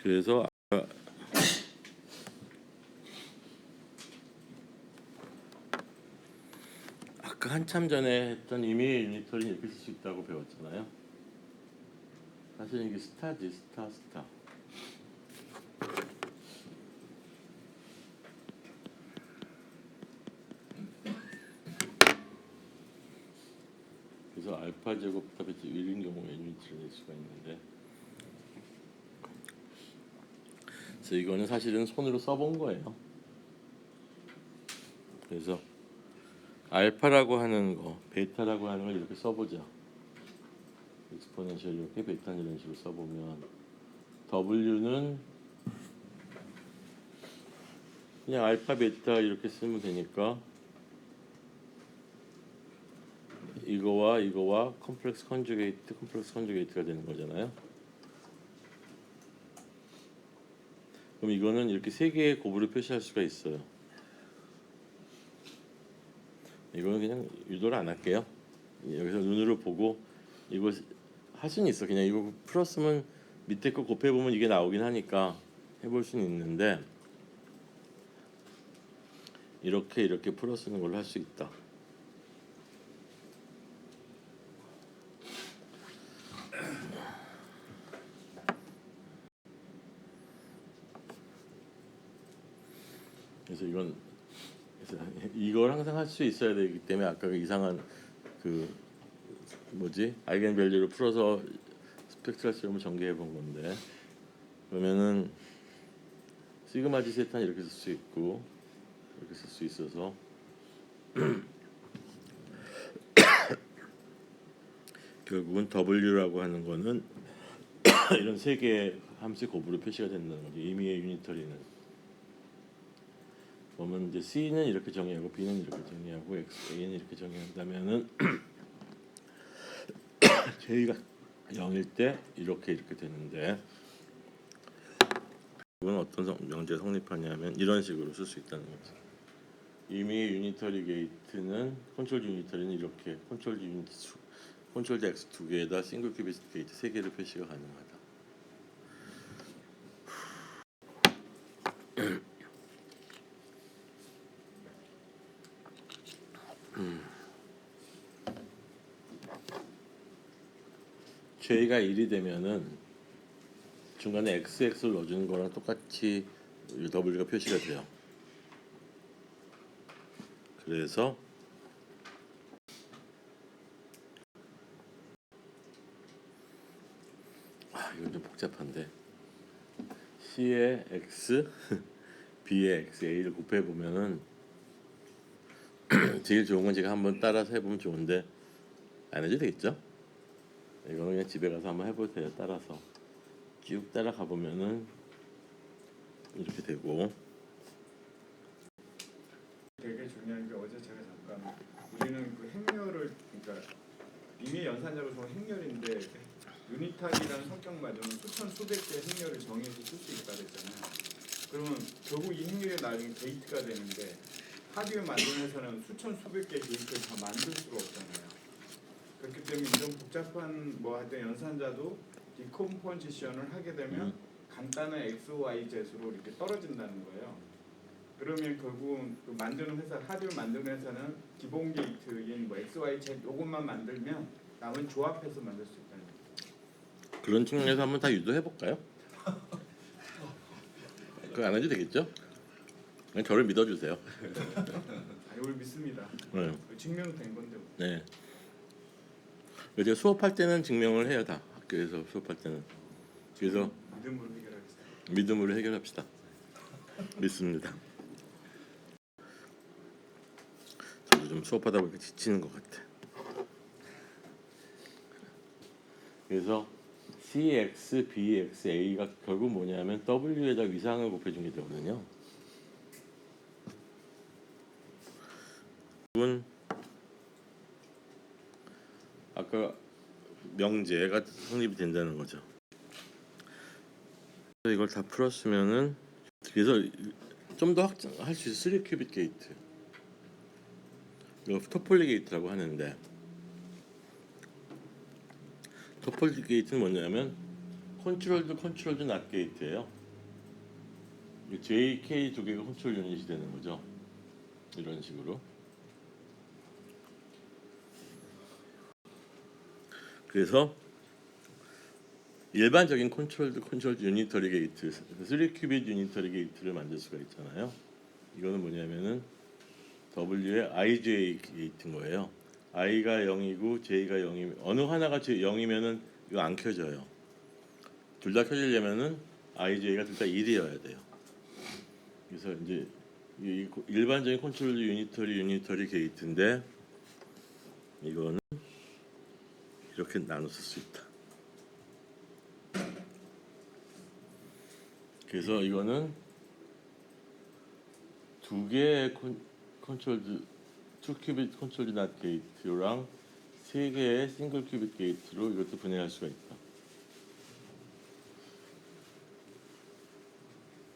그래서 아까 한참 전에 했던 임의의 유니터리는 이렇게 쓸 수 있다고 배웠잖아요. 사실 이게 스타지, 스타. 그래서 알파 제곱 답이 1인 경우에 유니트를 낼 수가 있는데, 그래서 이거는 사실은 손으로 써본 거예요. 그래서 알파라고 하는 거, 베타라고 하는 걸 이렇게 써보자. 익스포넨셜 이렇게, 베타는 이런 식으로 써보면 W는 그냥 알파, 베타 이렇게 쓰면 되니까 이거와 컴플렉스 컨주게이트가 되는 거잖아요. 그럼 이거는 이렇게 3개의 곱으로 표시할 수가 있어요. 이거는 그냥 유도를 안 할게요. 여기서 눈으로 보고 이거 할 수는 있어. 그냥 이거 풀었으면 밑에 거 곱해보면 이게 나오긴 하니까 해볼 수는 있는데, 이렇게 풀어 쓰는 걸로 할 수 있다. 그래서 이걸 항상 할 수 있어야 되기 때문에 아까 그 이상한 그 아이겐 밸류를 풀어서 스펙트럴 시험을 전개해 본 건데 그러면은 시그마 지 세타는 이렇게 쓸 수 있고 이렇게 쓸 수 있어서 결국은 W라고 하는 거는 이런 세 개의 함수의 곱으로 표시가 된다는 거죠. 임의의 유니터리는. 그러면 이제 C는 이렇게 정의하고 B는 이렇게 정의하고 A는 이렇게 정의한다면은 J가 0일 때 이렇게 되는데 이건 어떤 명제가 성립하냐면 이런 식으로 쓸 수 있다는 거죠. 임의의 유니터리 게이트는 컨트롤 유니터리는 이렇게 컨트롤 X 두 개에다 싱글 큐빗 게이트 세 개를 표시가 가능하다. J가 1이 되면은 중간에 XX를 넣어주는 거랑 똑같이 W가 표시가 돼요. 그래서 이건 좀 복잡한데 C의 X, B의 X, A를 곱해 보면은 제일 좋은 건 제가 한번 따라서 해보면 좋은데 안 해도 되겠죠? 이거는 그냥 집에 가서 한번 해보세요. 따라서 쭉 따라가 보면은 이렇게 되고 되게 중요한 게 어제 제가 잠깐 우리는 그 행렬을 그러니까 임의 연산자로 준 행렬인데 유니탈이라는 성격 맞으면 수천 수백 개의 행렬을 정해서 쓸 수 있다 그랬잖아요. 그러면 결국 이 행렬이 나중에 게이트가 되는데 하드웨어 만드는 회사는 수천 수백 개의 게이트를 다 만들 수가 없잖아요. 그렇기 때문에 이런 복잡한 뭐 하여튼 연산자도 디컴포지션을 하게 되면 간단한 X, Y, Z로 이렇게 떨어진다는 거예요. 그러면 결국은 그 만드는 회사, 하드웨어 만드는 회사는 기본 게이트인 뭐 X, Y, Z 요것만 만들면 남은 조합해서 만들 수 있다는 거예요. 그런 측면에서 한번 다 유도해 볼까요? 그거 안 해도 되겠죠? 그냥 저를 믿어주세요. 아니 우리 믿습니다. 네. 증명된 건데. 뭐. 네. 제가 수업할 때는 증명을 해요 다. 학교에서 수업할 때는. 그래서 믿음으로 해결하겠습니다. 믿음으로 해결합시다. 믿습니다. 저도 좀 수업하다 보니까 지치는 것 같아. 그래서 CX, BX, A가 결국 뭐냐면 W에다 위상을 곱해준 게 되거든요. 이건 아까 명제가 성립이 된다는 거죠. 이걸 다 풀었으면은 그래서 좀 더 확장할 수 있어. 3큐빗 게이트. 이거 토폴리 게이트라고 하는데 토폴리 게이트는 뭐냐면 컨트롤드 낫 게이트예요. J, K 두 개가 컨트롤 유닛이 되는 거죠. 이런 식으로. 그래서 일반적인 컨트롤 유니터리 게이트, 3큐빗 유니터리 게이트를 만들 수가 있잖아요. 이거는 뭐냐면은 W의 IJ 게이트인 거예요. I가 0이고 J가 0이면 어느 하나가 0이면은 이거 안 켜져요. 둘 다 켜지려면은 IJ가 둘 다 1이어야 돼요. 그래서 이제 이 일반적인 컨트롤 유니터리 게이트인데 이거는 이렇게 나눠 쓸 수 있다. 그래서 이거는 두 개의 컨트롤드 2큐빗 컨트롤드 낫 게이트랑 세 개의 싱글 큐빗 게이트로 이것도 분해할 수가 있다.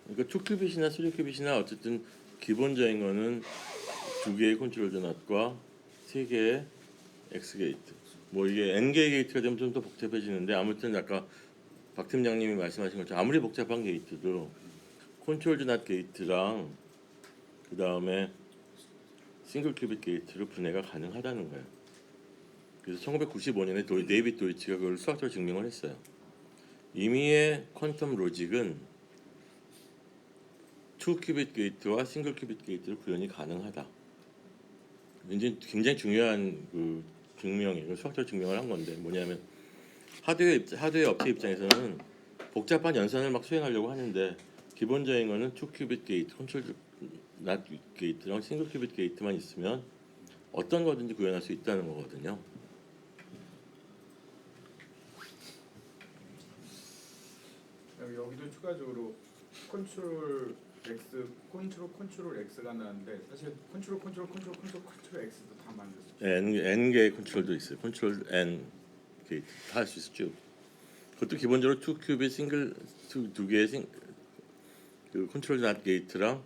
그러니까 2큐빗이나 3큐빗이나 어쨌든 기본적인 거는 두 개의 컨트롤드 낫과 세 개의 X 게이트. 뭐 이게 N 개의 게이트가 되면 좀 더 복잡해지는데 아무튼 아까 박 팀장님이 말씀하신 것처럼 아무리 복잡한 게이트도 컨트롤드 낫 게이트랑 그 다음에 싱글 큐빗 게이트로 분해가 가능하다는 거예요. 그래서 1995년에 데이빗 도이치가 그걸 수학적으로 증명을 했어요. 임의의 퀀텀 로직은 2큐빗 게이트와 싱글 큐빗 게이트로 구현이 가능하다. 이제 굉장히 중요한 그 증명이에요. 수학적 증명을 한 건데 뭐냐면 하드웨어 업체 입장에서는 복잡한 연산을 막 수행하려고 하는데 기본적인 거는 2큐빗 게이트, 컨트롤 낫 게이트랑 싱글 큐빗 게이트만 있으면 어떤 거든지 구현할 수 있다는 거거든요. 그다음에 여기도 추가적으로 컨트롤 X, 컨트롤 X가 나왔는데 사실 컨트롤 X도 다 만들 수 있어요. N개의 컨트롤도 있어요. 컨트롤 N 게이트 다 할 수 있어 쭉. 그것도 기본적으로 2큐빗 싱글 두 개의 그 컨트롤 낫 게이트랑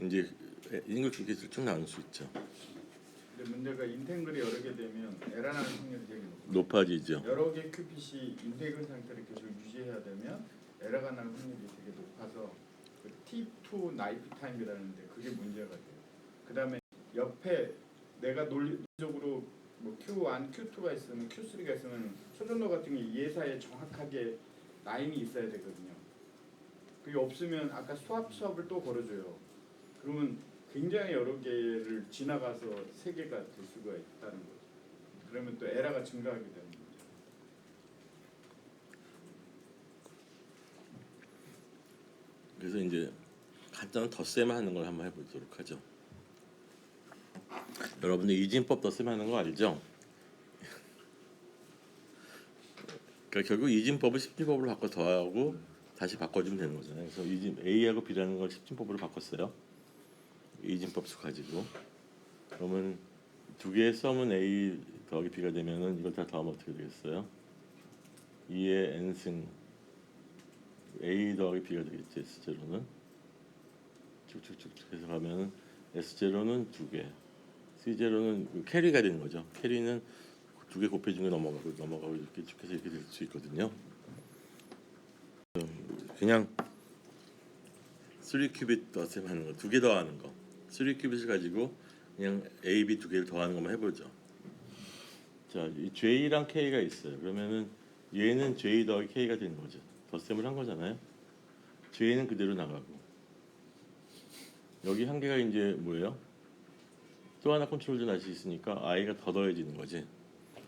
이제 싱글 큐빗 게이트를 쭉 나눌 수 있죠. 근데 문제가 인탱글이 여러 개 되면 에러 나는 확률이 되게 높아요. 높아지죠. 여러 개 큐빗이 인테글 상태를 계속 유지해야 되면 에러가 나는 확률이 되게 높아서 그 T2 나이프 타임이라는데 그게 문제가 돼요. 그다음에 옆에 내가 논리적으로 뭐 Q1, Q2가 있으면 Q3가 있으면 초전도 같은 게 예사에 정확하게 라인이 있어야 되거든요. 그게 없으면 아까 수업을 또 걸어줘요. 그러면 굉장히 여러 개를 지나가서 세 개가 될 수가 있다는 거죠. 그러면 또 에러가 증가하게 되는 거죠. 그래서 이제 간단한 덧셈 하는 걸 한번 해보도록 하죠. 여러분들 이진법 덧셈 하는 거 알죠? 그러니까 결국 이진법을 10진법으로 바꿔 더하고 다시 바꿔주면 되는 거잖아요. 그래서 A하고 B라는 걸 10진법으로 바꿨어요. 이진법 가지고. 그러면 두 개의 썸은 A 더하기 B가 되면은 이걸 다 더하면 어떻게 되겠어요? 2의 n승 A 더하기 B가 되겠지. S0는 쭉쭉쭉 해서 가면은 S0는 2개, C0는 그 캐리가 되는 거죠. 캐리는 2개 곱해진 게 넘어가고 이렇게 쭉 해서 이렇게 될 수 있거든요. 그냥 3큐빗 덧셈 하는 거, 2개 더하는 거. 3큐빗을 가지고 그냥 A, B 2개를 더하는 것만 해보죠. 자, 이 J랑 K가 있어요. 그러면은 얘는 J 더하기 K가 되는 거죠. 덧셈을 한 거잖아요. J는 그대로 나가고 여기 한 개가 이제 뭐예요? 또 하나 컨트롤 낫이 있으니까 I가 더 더해지는 거지.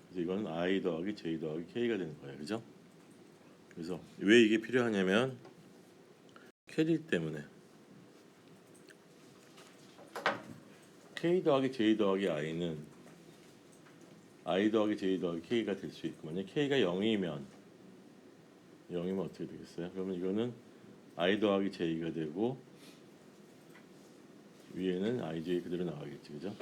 그래서 이건 I 더하기 J 더하기 K가 되는 거예요. 그죠? 그래서 왜 이게 필요하냐면 캐리 때문에 K 더하기 J 더하기 I는 I 더하기 J 더하기 K가 될 수 있고 만약 K가 0이면 어떻게 되겠어요? 그러면 이거는 I 더하기 J가 되고 위에는 IJ 그대로 나가겠지, 그죠?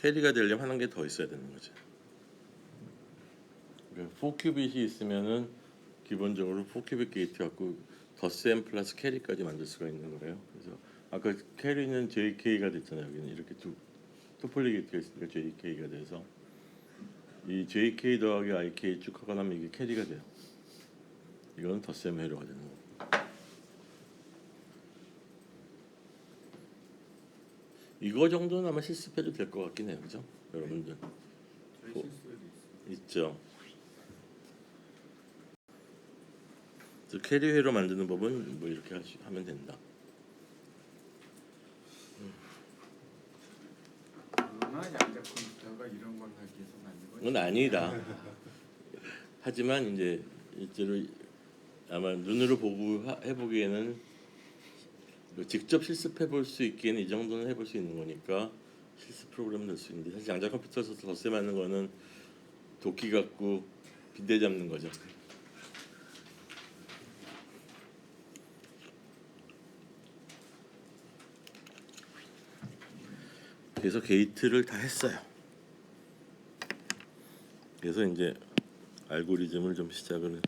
캐리가 되려면 하는 게 더 있어야 되는 거죠. 4큐빗이 있으면은 기본적으로 4큐빗 게이트 갖고 덧셈 플러스 캐리까지 만들 수가 있는 거예요. 그래서 아까 캐리는 JK가 됐잖아요. 여기는 이렇게 투폴리 게이트가 있으니까 JK가 돼서 이 JK 더하기 IK 쭉 하고 나면 이게 캐리가 돼요. 이거는 덧셈 회로가 되는 거예요. 이거 정도는 아마 실습해도 될 것 같긴 해요, 그죠? 여러분들 저희 실수도 있어요. 있죠. 그래서 캐리 회로 만드는 법은 뭐 이렇게 하면 된다. 얼마나 양자 컴퓨터가 이런 걸 하기 위해서 만든 거지? 그건 아니다. 하지만 이제 실제로 아마 눈으로 보고 해보기에는 직접 실습해 볼 수 있기에는 이 정도는 해볼 수 있는 거니까 실습 프로그램 넣을 수 있는데 사실 양자 컴퓨터에서 덧셈하는 거는 도끼 갖고 빈대 잡는 거죠. 그래서 게이트를 다 했어요. 그래서 이제 알고리즘을 좀 시작을